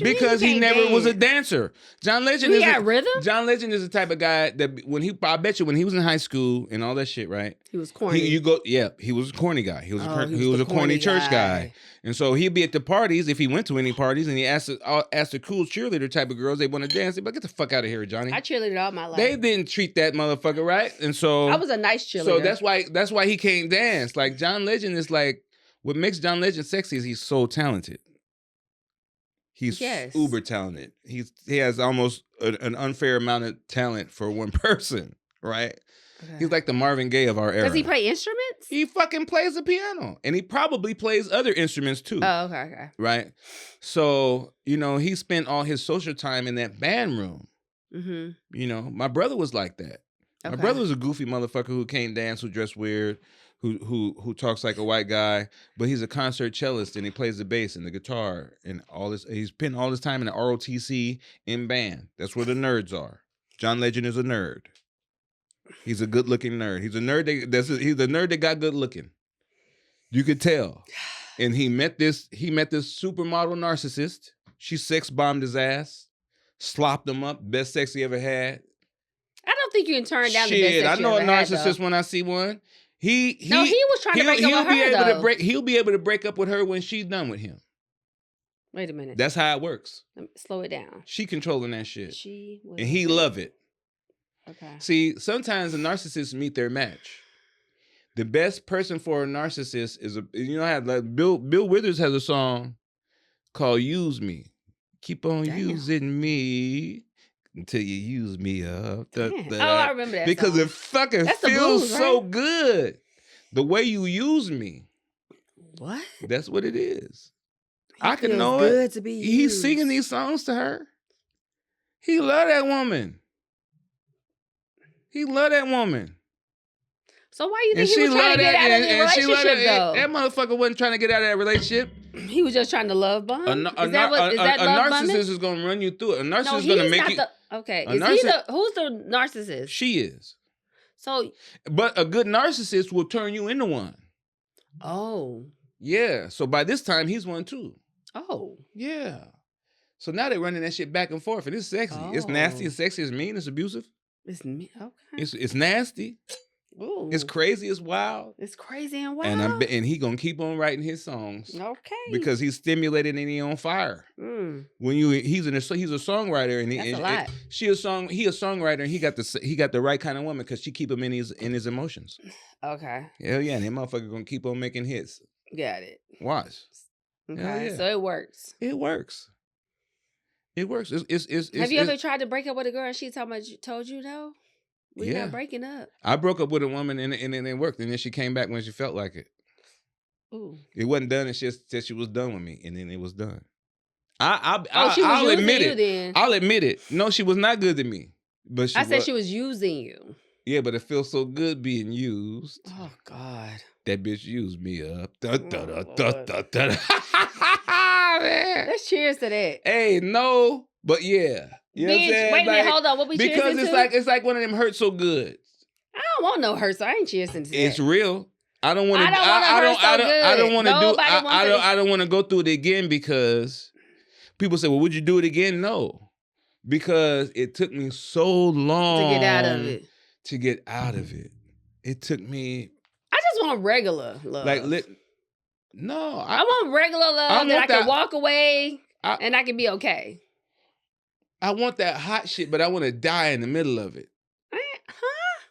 Because he never was a dancer. John Legend
rhythm?
John Legend is the type of guy that I bet you when he was in high school and all that shit, right?
He was corny.
He was a corny guy. He was a corny church guy. And so he'd be at the parties if he went to any parties and he asked the cool cheerleader type of girls they want to dance. They'd be like, get the fuck out of here, Johnny.
I cheerleaded all my life.
They didn't treat that motherfucker right. And so
I was a nice cheerleader.
So that's why he can't dance. Like John Legend is like, what makes John Legend sexy is he's so talented. He's uber talented. He has almost an unfair amount of talent for one person, right? Okay. He's like the Marvin Gaye of our era.
Does he play instruments?
He fucking plays the piano. And he probably plays other instruments too.
Oh, okay.
Right? So, he spent all his social time in that band room. My brother was like that. Okay. My brother was a goofy motherfucker who can't dance, who dressed weird, who talks like a white guy, but he's a concert cellist and he plays the bass and the guitar and all this. He's spent all his time in the ROTC in band. That's where the nerds are. John Legend is a nerd. He's a good-looking nerd. He's a nerd. He's a nerd that got good looking. You could tell. And he met this supermodel narcissist. She sex bombed his ass, slopped him up. Best sex he ever had.
I don't think you can turn down the best sex
I know
you
a
ever
narcissist
had,
when I see one. He
was trying to break up with her,
he'll be able to break up with her when she's done with him.
Wait a minute.
That's how it works.
Slow it down.
She controlling that shit. And he love it.
Okay.
See, sometimes the narcissists meet their match. The best person for a narcissist is Bill Withers has a song called "Use Me." Keep on using me until you use me up.
I remember that
because
song.
It fucking feels so good. The way you use me.
What?
That's what it is.
I can know it. Good to be used.
He's singing these songs to her. He love that woman.
So why you think he was trying to get out of the relationship, though?
That motherfucker wasn't trying to get out of that relationship.
He was just trying to love bomb.
A narcissist is gonna run you through it. A narcissist is gonna make you.
Okay, is he who's the narcissist?
She is.
So,
but a good narcissist will turn you into one.
Oh.
Yeah. So by this time, he's one too.
Oh.
Yeah. So now they're running that shit back and forth, and it's sexy. Oh. It's nasty. It's sexy. It's mean. It's abusive.
It's me. Okay.
It's nasty.
Ooh.
It's crazy. It's wild.
It's crazy and wild.
And he gonna keep on writing his songs.
Okay.
Because he's stimulated and he on fire. When he's a songwriter and
that's a lot.
He a songwriter and he got the right kind of woman because she keep him in his emotions.
Okay.
Hell yeah, and that motherfucker gonna keep on making hits.
Got it.
Watch.
Okay. Yeah. So it works.
It works. It works.
Have you ever tried to break up with a girl and she told you no? We're not breaking up.
I broke up with a woman and it worked, and then she came back when she felt like it. Ooh. It wasn't done, and she said she was done with me, and then it was done. I'll admit it. Then. I'll admit it. No, she was not good to me. But
I said she was using you.
Yeah, but it feels so good being used.
Oh God.
That bitch used me up. Let's
cheers to that.
Hey, no, but yeah. You know
wait a minute, hold on. What we cheers
because it's like one of them hurt so good.
I don't want no hurt, so I ain't cheering to that.
It's real. I don't want to. I don't want to do. I don't want to go through it again because people say, "Well, would you do it again?" No, because it took me so long
to get out of it.
It took me.
I just want regular love.
No,
I want regular love that I can walk away and I can be okay.
I want that hot shit, but I want to die in the middle of it.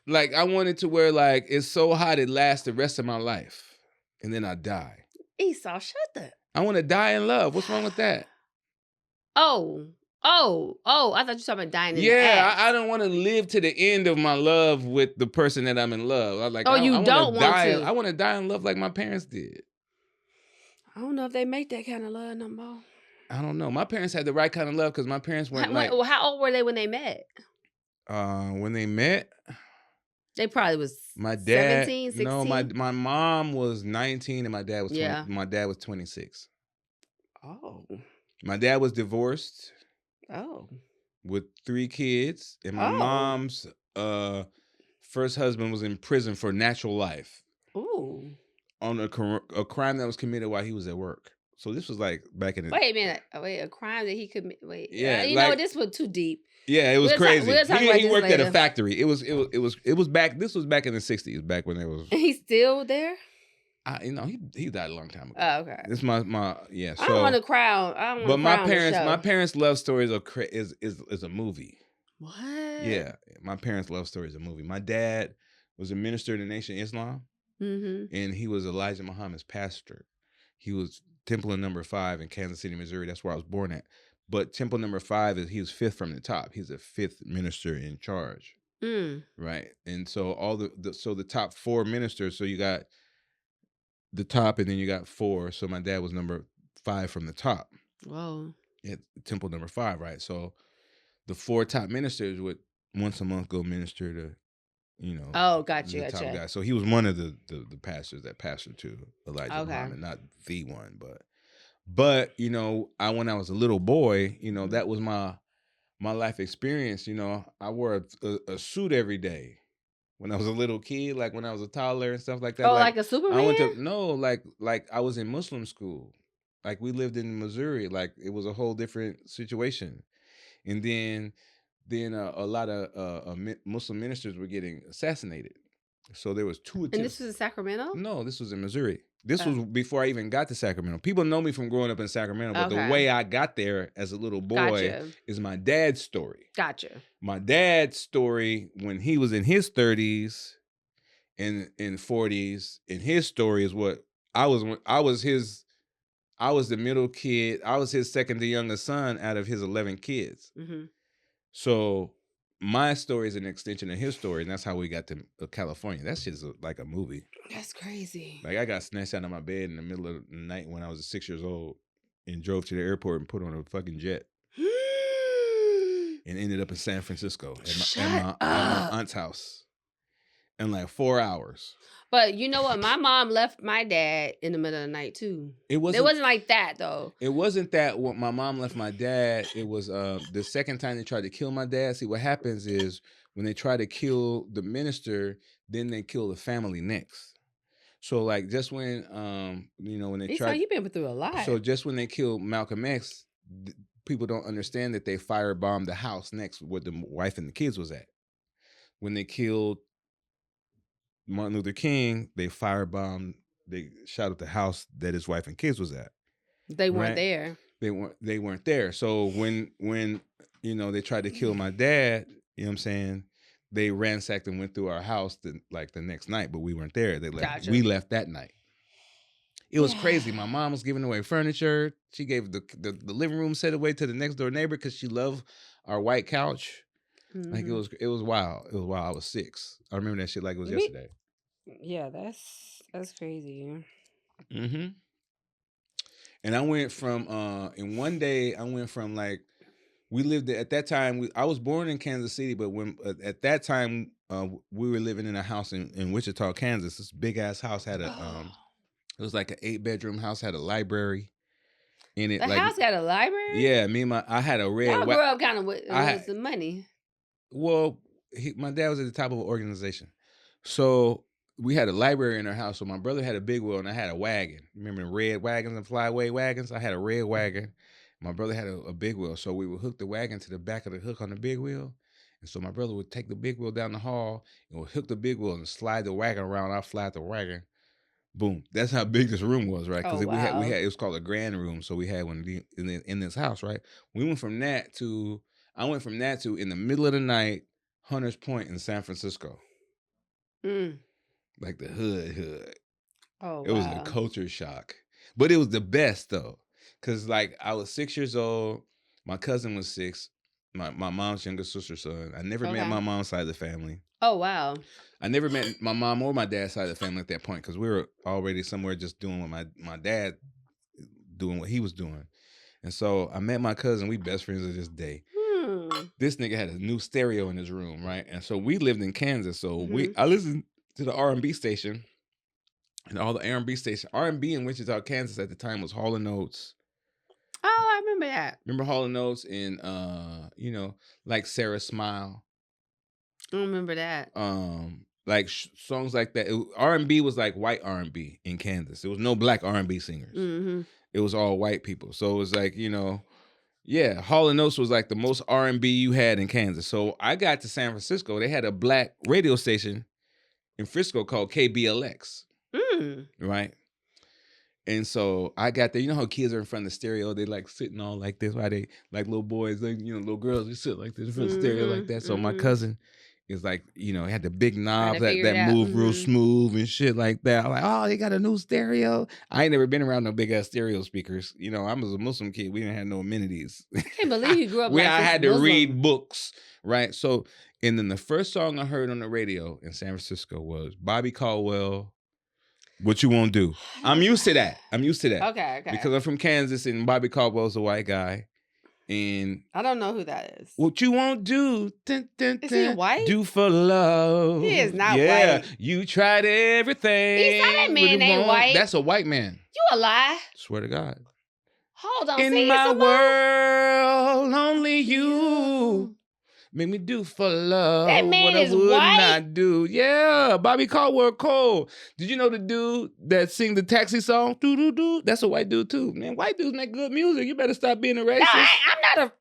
Like, I want it to where, like, it's so hot it lasts the rest of my life. And then I die.
Esau, shut up.
I want to die in love. What's wrong with that?
Oh. I thought you were talking about dying in the act.
I don't want to live to the end of my love with the person that I'm in love. I want to die in love like my parents did.
I don't know if they make that kind of love no more.
I don't know. My parents had the right kind of love because my parents weren't
how old were they when they met?
When they met...
They probably was
my dad,
17, 16?
No, my mom was 19 and my dad was 20, my dad was 26.
Oh.
My dad was divorced.
Oh.
With 3 kids. And my mom's first husband was in prison for natural life.
Ooh.
On a crime that was committed while he was at work. So this was like back in the...
Wait a minute. Wait, a crime that he committed... Wait. Yeah. You know, this was too deep.
Yeah, it was crazy. He worked at a factory. It was back. This was back in the 60s, back when there was.
And he's still there.
He died a long time ago.
Oh, okay.
This is my yeah. So,
I don't want to crown. I don't want to crown
my parents' love stories is a movie.
What?
Yeah, my parents' love story is a movie. My dad was a minister in the Nation of Islam, and he was Elijah Muhammad's pastor. He was Temple number 5 in Kansas City, Missouri. That's where I was born at. But Temple number 5 he was 5th from the top. He's a 5th minister in charge, right? And so all the top 4 ministers. So you got the top, and then you got 4. So my dad was number 5 from the top.
Whoa!
At Temple number 5, right? So the 4 top ministers would once a month go minister to,
Oh, got you.
Top guy. So he was one of the pastors that pastored to Elijah Muhammad, not the one, But when I was a little boy, that was my life experience. I wore a suit every day when I was a little kid, like when I was a toddler and stuff like that.
Oh, like a Superman?
Like I was in Muslim school. Like we lived in Missouri. Like it was a whole different situation. And then a lot of Muslim ministers were getting assassinated. So there was 2 attempts.
And this was in Sacramento?
No, this was in Missouri. This was before I even got to Sacramento. People know me from growing up in Sacramento, but the way I got there as a little boy is my dad's story.
Gotcha.
My dad's story when he was in his 30s and 40s, and his story is what I was the middle kid. I was his second to youngest son out of his 11 kids. Mm-hmm. So my story is an extension of his story, and that's how we got to California. That shit's like a movie.
That's crazy.
Like I got snatched out of my bed in the middle of the night when I was 6 years old and drove to the airport and put on a fucking jet. And ended up in San Francisco at my aunt's house. in like 4 hours.
But you know what? My mom left my dad in the middle of the night too. It wasn't like that though.
It wasn't that when my mom left my dad. It was the second time they tried to kill my dad. See, what happens is when they try to kill the minister, then they kill the family next. So like just when when they tried,
you've been through a lot.
So just when they killed Malcolm X, people don't understand that they firebombed the house next where the wife and the kids was at. When they killed Martin Luther King, they firebombed. They shot at the house that his wife and kids was at.
They weren't there.
They weren't there. So when they tried to kill my dad, you know what I'm saying? They ransacked and went through our house the next night, but we weren't there. They left. Gotcha. We left that night. It was crazy. My mom was giving away furniture. She gave the living room set away to the next door neighbor because she loved our white couch. Mm-hmm. Like it was wild. It was wild. I was 6. I remember that shit like it was yesterday.
Yeah, that's crazy.
Mm-hmm. And I went from in one day I went from like we lived at that time. I was born in Kansas City, but when at that time we were living in a house in Wichita, Kansas. This big ass house had a it was like an 8-bedroom house, had a library in it.
The house got a library?
Yeah, I had a red.
Y'all grew up kind of with some money.
Well, my dad was at the top of an organization, so we had a library in our house. So my brother had a big wheel and I had a wagon. Remember the red wagons and flyaway wagons? I had a red wagon. My brother had a big wheel. So we would hook the wagon to the back of the hook on the big wheel. And so my brother would take the big wheel down the hall and would hook the big wheel and slide the wagon around. I'd slide the wagon. Boom. That's how big this room was, right? Because we had it was called a grand room. So we had one in this house, right? I went from that to in the middle of the night, Hunters Point in San Francisco. Like the hood. Oh, it was a culture shock. But it was the best though. Cause like I was 6 years old. My cousin was 6. My mom's younger sister's son. I never met my mom's side of the family.
Oh, wow.
I never met my mom or my dad's side of the family at that point because we were already somewhere just doing what my dad doing what he was doing. And so I met my cousin. We best friends to this day. This nigga had a new stereo in his room, right? And so we lived in Kansas. So I listened to the R&B station and all the R&B station. R&B in Wichita, Kansas at the time was Hall & Oates.
Oh, I remember that.
Remember Hall & Oates and, like Sarah Smile.
I don't remember that.
Like songs like that. R&B was like white R&B in Kansas. There was no black R&B singers. Mm-hmm. It was all white people. So it was like, Hall & Oates was like the most R&B you had in Kansas. So I got to San Francisco. They had a black radio station in Frisco called KBLX. Right? And so I got there. You know how kids are in front of the stereo? They like sitting all like this. Why they like little boys, like, little girls, they sit like this in front of the stereo like that. So my cousin is like, had the big knobs that move real smooth and shit like that. I'm like, oh, they got a new stereo. I ain't never been around no big ass stereo speakers. I was a Muslim kid. We didn't have no amenities.
I can't believe you grew up like
I
this
had to read books, right? So, and then the first song I heard on the radio in San Francisco was Bobby Caldwell, What You Won't Do. I'm used to that.
Okay.
Because I'm from Kansas and Bobby Caldwell's a white guy. And
I don't know who that is.
What you won't do.
Is he white?
Do for love.
He is not white.
You tried everything.
He's not that man ain't white.
That's a white man.
You a lie.
Swear to God.
Hold on.
In my world, only you make me do for love.
That man
what I
is
would
white.
Not do. Yeah, Bobby Caldwell Cole. Did you know the dude that sing the Taxi song? Do. That's a white dude too. Man, white dudes make good music. You better stop being a racist.
No, I'm not a.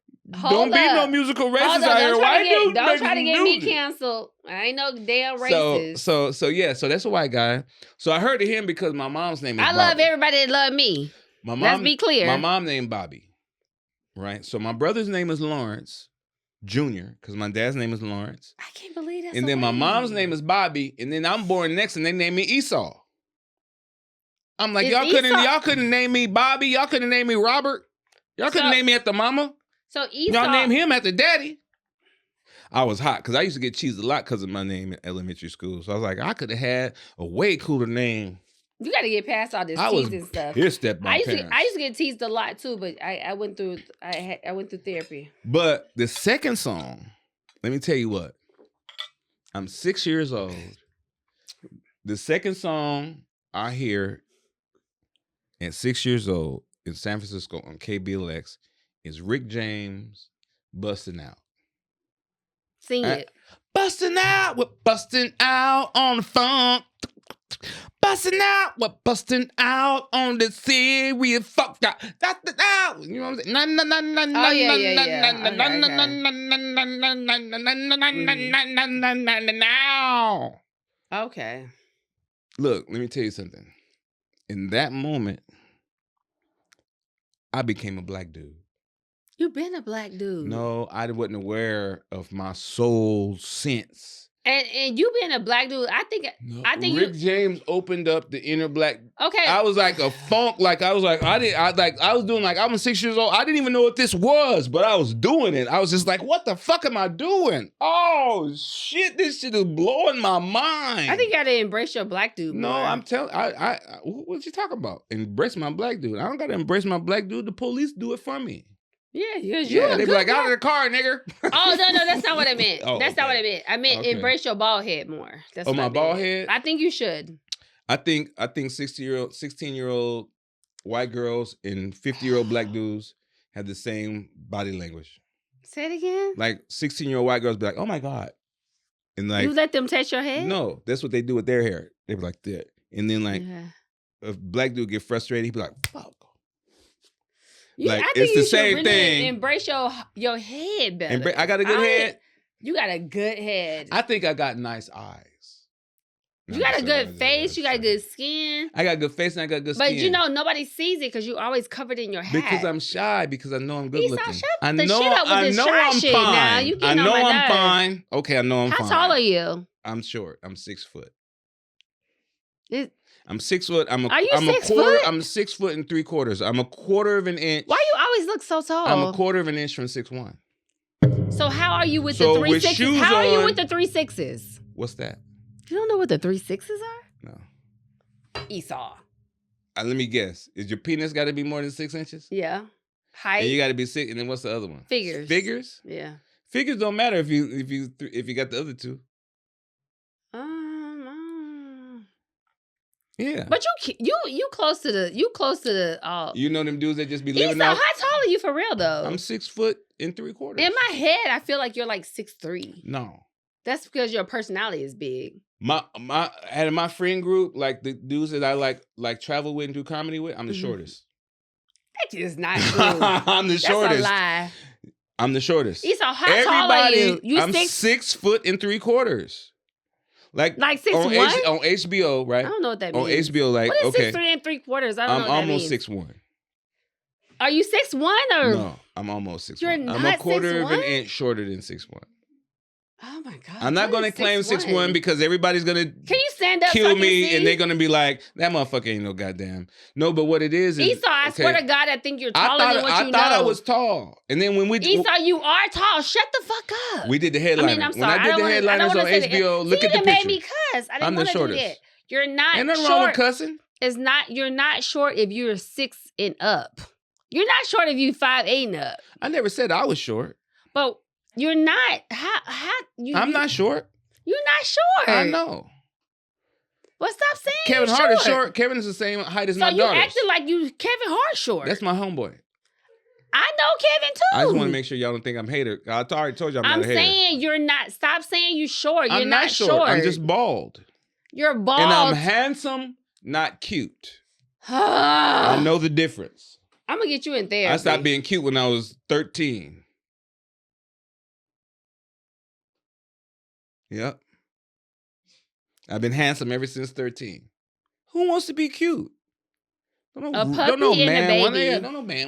Don't be no musical racist out here. White dudes
don't try to get me canceled. I ain't no damn racist.
So that's a white guy. So I heard of him because my mom's name is Bobby.
love everybody that love me. Let's be clear.
My mom named Bobby. Right? So my brother's name is Lawrence Jr., because my dad's name is Lawrence.
I can't believe that.
And then my mom's name is Bobby, and then I'm born next, and they named me Esau. I'm like, y'all couldn't name me Bobby. Y'all couldn't name me Robert. Y'all couldn't name me after mama.
So Esau.
Y'all name him after daddy. I was hot because I used to get cheesed a lot because of my name in elementary school. So I was like, I could have had a way cooler name.
You got to get past all this teasing stuff.
Pissed at my parents.
I used to get teased a lot too, but I went through therapy.
But the second song, let me tell you what. I'm 6 years old. The second song I hear at 6 years old in San Francisco on KBLX is Rick James, Bustin' Out.
Sing it.
Bustin' out, we're bustin' out on the funk. Bustin' out, we're bustin' out on the serious fuck. That's the out. You know what I'm saying?
Oh, yeah. Okay.
Look, let me tell you something. In that moment, I became a black dude.
You've been a black dude.
No, I wasn't aware of my soul sense.
And you being a black dude, I think
Rick James opened up the inner black.
Okay.
I was like a funk, I was doing like, I was 6 years old. I didn't even know what this was, but I was doing it. I was just like, what the fuck am I doing? Oh shit, this shit is blowing my mind.
I think you gotta embrace your black dude more.
No, I'm telling what you talking about? Embrace my black dude. I don't gotta embrace my black dude. The police do it for me.
Yeah,
they be like, out of the car, nigga.
Oh, no, that's not what I meant. That's not what I meant. I meant embrace your bald head more. That's
my bald head?
I think you should.
I think 16-year-old white girls and 50-year-old black dudes have the same body language.
Say it again?
Like 16-year-old white girls be like, oh my God. And like,
you let them touch your head?
No, that's what they do with their hair. They be like that. And then like, if black dude get frustrated, he be like, fuck.
I think it's the same thing. Embrace your head better.
I got a good head.
You got a good head.
I think I got nice eyes.
You got a good face. You got good skin.
I got good face and I got good skin.
But you know nobody sees it because you always covered in your hat.
Because I'm shy. Because I know I'm good looking.
I know I'm fine. Now. You
I know
on my
I'm
nerves.
fine. Okay, I know I'm fine.
How tall are you?
I'm short. I'm 6 foot.
I'm
6 foot.
Are you 6 foot?
I'm 6 foot and 3/4. I'm a quarter of an inch.
Why you always look so tall?
I'm a quarter of an inch from 6'1".
So how are you with the 3/6? How are you with the 3/6s?
What's that?
You don't know what the 3/6s are?
No.
Esau.
Let me guess. Is your penis got to be more than 6 inches?
Yeah. Height.
And you got to be 6. And then what's the other one?
Figures.
Figures?
Yeah.
Figures don't matter if you got the other two. Yeah.
But you close to the
you know them dudes that just be living
out.
out.
How tall are you for real though?
I'm 6 foot and 3/4.
In my head, I feel like you're like 6'3".
No.
That's because your personality is big.
My friend group, like the dudes that I like travel with and do comedy with, I'm the shortest.
That is not true.
I'm the shortest.
That's a lie.
I'm the shortest.
Esau, how tall are you?
I'm 6 foot and 3/4. Like
6'1"?
On HBO, right?
I don't know what that means.
On HBO, like,
what is 6'3" and 3/4? I don't know what that means.
I'm almost 6'1".
Are you 6'1" or?
No, I'm almost 6'1".
You're not
I'm a quarter
6'1"?
of an inch shorter than 6'1".
Oh my God.
I'm not going to claim 6'1" because everybody's going to
Can you stand up
kill
so
me and they're going to be like, that motherfucker ain't no goddamn. No, but what it is
Esau, I swear to God, I think you're taller than what you know.
I thought I was tall. And then when
Esau, you are tall. Shut the fuck up.
We did the headliner.
I mean, I'm sorry.
When I did the headliners on HBO, look at the picture.
You made me cuss. I didn't want to do that. You're not short.
Ain't nothing wrong with cussing.
You're not short if you're 6 and up. You're not short if you 5'8" and up.
I never said I was short.
But you're not.
I'm not short.
You're not short.
I know.
Well, stop saying
Kevin Hart is short. Kevin is the same height as my daughter.
So you acting like Kevin Hart short.
That's my homeboy.
I know Kevin too.
I just want to make sure y'all don't think I'm a hater. I already told you I'm not a hater.
I'm saying you're not. Stop saying you're short. You're
I'm not short. I'm just bald.
You're bald.
And I'm handsome, not cute. I know the difference.
I'm going to get you in therapy.
I stopped being cute when I was 13. Yep. I've been handsome ever since 13. Who wants to be cute? Don't no man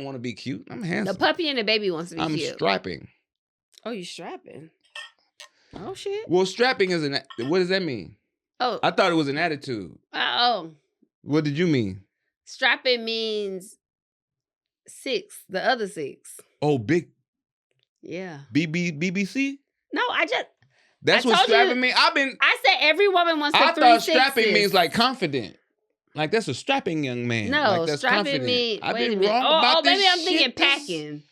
want to be cute. I'm handsome.
The puppy and the baby wants to be cute.
I'm strapping.
Oh, you strapping? Oh shit.
Well, strapping is what does that mean?
Oh,
I thought it was an attitude.
Oh.
What did you mean?
Strapping means 6, the other 6.
Oh, big.
Yeah.
BBC?
No,
That's what strapping means.
I said every woman wants to 3 6s.
I thought strapping means like confident. Like that's a strapping young man.
No,
like that's
strapping means.
I've been wrong about this.
Maybe I'm thinking packing.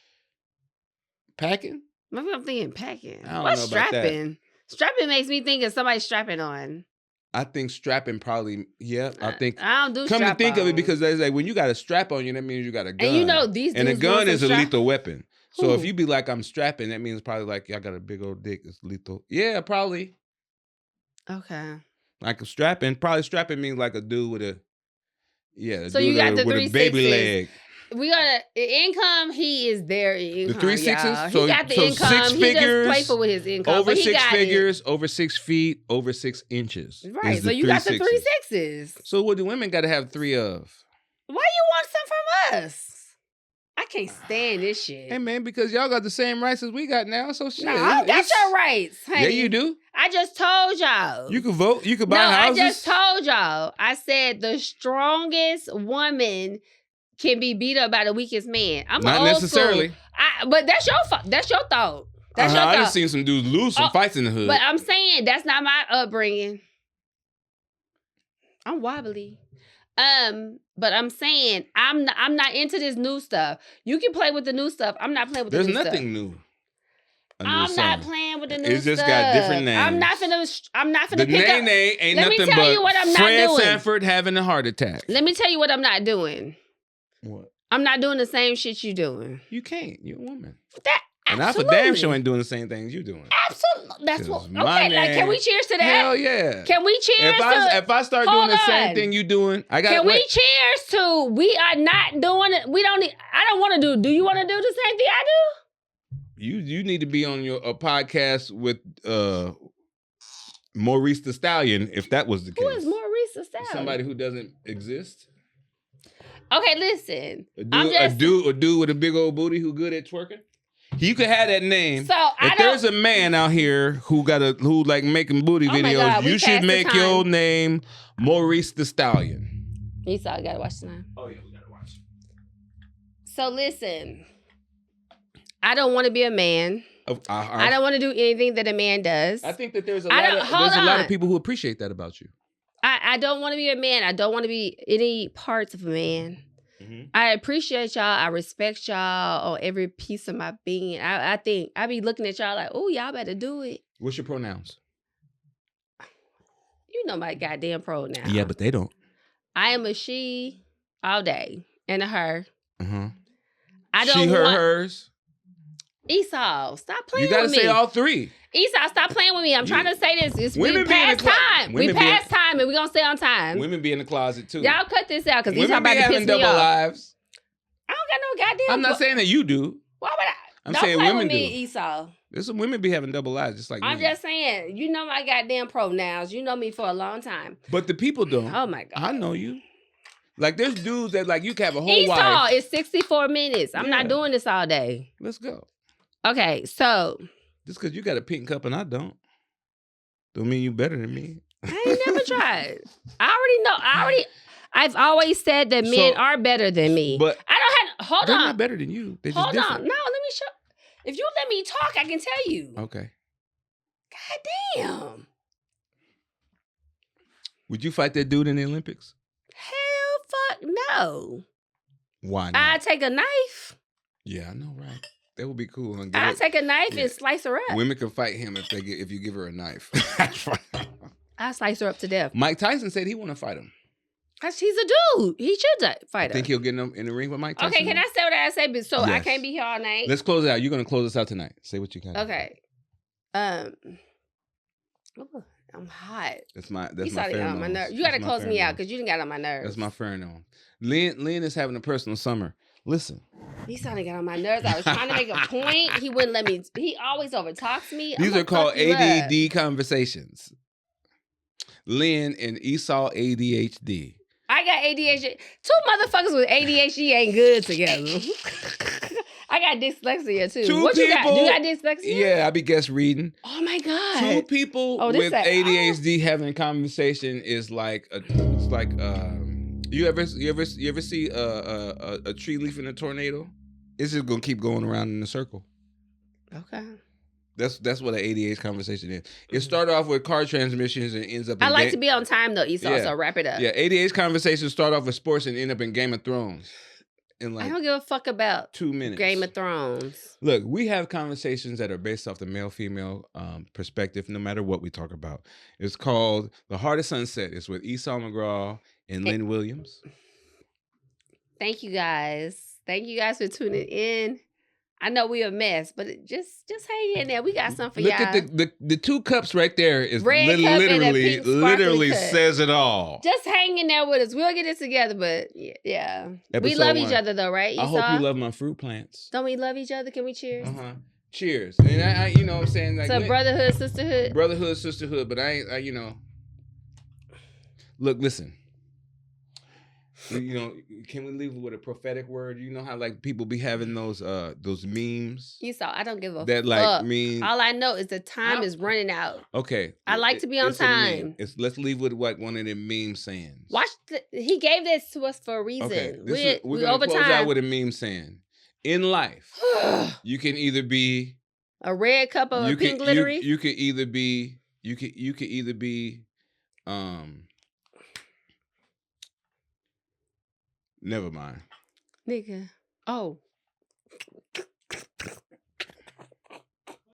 Packing?
Maybe I'm thinking packing.
I don't
What's
know about
strapping?
that.
Strapping makes me think of somebody strapping on.
I think strapping probably, I think.
I don't do
come
strap
to think
on.
of it, because there's like when you got a strap on you, that means you got a gun.
And you know these
and a
dudes
gun
want
is
some
a
strap-
lethal weapon. So
Who?
if you be like, I'm strapping, that means probably like, y'all got a big old dick. It's lethal. Yeah, probably.
Okay.
Like a strapping. Probably strapping means like a dude with a,
So you got the
with a
360s.
baby leg.
We got income. He is there in income.
The 360s.
Y'all.
So
he got the
so
income.
6
he
figures.
Just playful with his income.
Over
but he
6
got
figures.
It.
Over 6 feet. Over 6 inches.
Right. So you got the 360s.
So what do women got to have 3 of?
Why you want some from us? I can't stand this shit.
Hey man, because y'all got the same rights as we got now. So shit.
No, I don't got your rights, honey.
Yeah, you do.
I just told y'all.
You can vote. You can buy houses.
I just told y'all. I said the strongest woman can be beat up by the weakest man. I'm
not
old
necessarily.
School. But that's your thought. That's your thought. That's your thought.
I done seen some dudes lose some fights in the hood.
But I'm saying that's not my upbringing. I'm wobbly. But I'm saying I'm not into this new stuff. You can play with the new stuff. I'm not playing with the new stuff.
There's nothing new.
I'm not playing with the new stuff.
It's just got different names.
I'm not finna
the
pick up.
nay ain't
Let
nothing
me tell
but
you what I'm not
Fred
doing.
Sanford having a heart attack.
Let me tell you what I'm not doing.
What?
I'm not doing the same shit you doing.
You can't. You're a woman.
And
I for damn sure ain't doing the same things you doing.
Absolutely. That's what. Okay, like, can we cheers to that?
Hell yeah.
Can we cheers
if I start doing the same thing you doing, I got.
Can we cheers to? We are not doing it. We don't need. I don't want to do. Do you want to do the same thing I do?
You need to be on a podcast with Maurice the Stallion, if that was the case.
Who is Maurice the Stallion?
Somebody who doesn't exist.
Okay, listen.
A dude with a big old booty who good at twerking. You could have that name.
So
if there's a man out here who like making booty videos,
God,
you should make your name Maurice the Stallion.
Esau, you gotta watch tonight.
Oh yeah, we gotta watch.
So listen, I don't want to be a man. I don't want to do anything that a man does.
I think that there's a lot of people who appreciate that about you.
I don't want to be a man. I don't want to be any parts of a man. Mm-hmm. I appreciate y'all. I respect y'all on every piece of my being. I think I be looking at y'all like, oh, y'all better do it.
What's your pronouns?
You know my goddamn pronouns.
Yeah, but they don't.
I am a she all day and a her.
Uh-huh.
I don't
she, her, hers.
Esau, stop playing with me.
You gotta say all 3.
Esau, stop playing with me. I'm trying to say this. It's
women
past time. We past time and we're gonna stay on time.
Women be in the closet too.
Y'all cut this out because Esau
about
to piss me off.
double lives.
I don't got no goddamn.
I'm not saying that you do.
Why would I?
I'm
don't
saying
play
women
with me,
do.
Esau.
There's some women be having double lives just like
I'm
me.
just saying, you know my goddamn pronouns. You know me for a long time.
But the people don't.
Oh my God.
I know you. Like there's dudes that like you can have a whole
Esau,
wife.
it's 64 minutes. I'm not doing this all day.
Let's go.
Okay, so.
Just because you got a pink cup and I don't mean you better than me.
I ain't never tried. I've always said that men are better than me.
But
I don't have, hold
they're
on.
not better than you. They're just
hold
different.
on. No, let me show. If you let me talk, I can tell you.
Okay.
God damn.
Would you fight that dude in the Olympics?
Hell fuck no.
Why not?
I'd take a knife.
Yeah, I know, right? That would be cool. Huh?
I'd take a knife and slice her up.
Women can fight him if you give her a knife.
I'll slice her up to death.
Mike Tyson said he want to fight him.
He's a dude. He should fight her.
Think he'll get in the ring with Mike Tyson?
Okay, can I say what I say? So I can't be here all night.
Let's close it out. You're going to close us out tonight. Say what you can.
Okay. I'm hot.
That's my pheromone.
My nerves. You got to close me out because you didn't got on my nerves.
That's my pheromone. Lynn is having a personal summer. Listen.
He started to get on my nerves. I was trying to make a point. He wouldn't let me. He always overtalks me.
These are called ADD conversations. Lynn and Esau ADHD.
I got ADHD. Two motherfuckers with ADHD ain't good together. I got dyslexia too. What you got? You got dyslexia?
Yeah, I be guest reading.
Oh my God.
Two people with ADHD having a conversation is like you ever see a tree leaf in a tornado? It's just gonna keep going around in a circle.
Okay.
That's what an ADHD conversation is. It started off with car transmissions and ends up in
I like to be on time though, Esau, so wrap it up.
Yeah, ADHD conversations start off with sports and end up in Game of Thrones. in like
I don't give a fuck about
2 minutes.
Game of Thrones.
Look, we have conversations that are based off the male-female perspective, no matter what we talk about. It's called The Heart of Sunset. It's with Esau McGraw and Lynn Williams.
Thank you guys. Thank you guys for tuning in. I know we a mess, but just hang in there. We got something for y'all.
Look at the 2 cups right there. Is
Red cup and a pink
literally
cup.
says it all.
Just hang in there with us. We'll get it together, but yeah. We love each other though, right, Esau?
I hope you love my fruit plants.
Don't we love each other? Can we cheers?
Cheers. And I you know what I'm saying? Like,
so brotherhood, sisterhood?
Brotherhood, sisterhood, but I you know. Look, listen. You know, can we leave with a prophetic word? You know how like people be having those memes?
Esau, I don't give a
that like fuck. Mean
all I know is the time is running out.
Okay.
I like to be on time.
Let's leave with what one of them memes saying.
He gave this to us for a reason. Okay.
We're gonna close out with a meme saying. In life, you can either be
a red cup of a pink glittery.
You could either be never mind.
Nigga. Oh.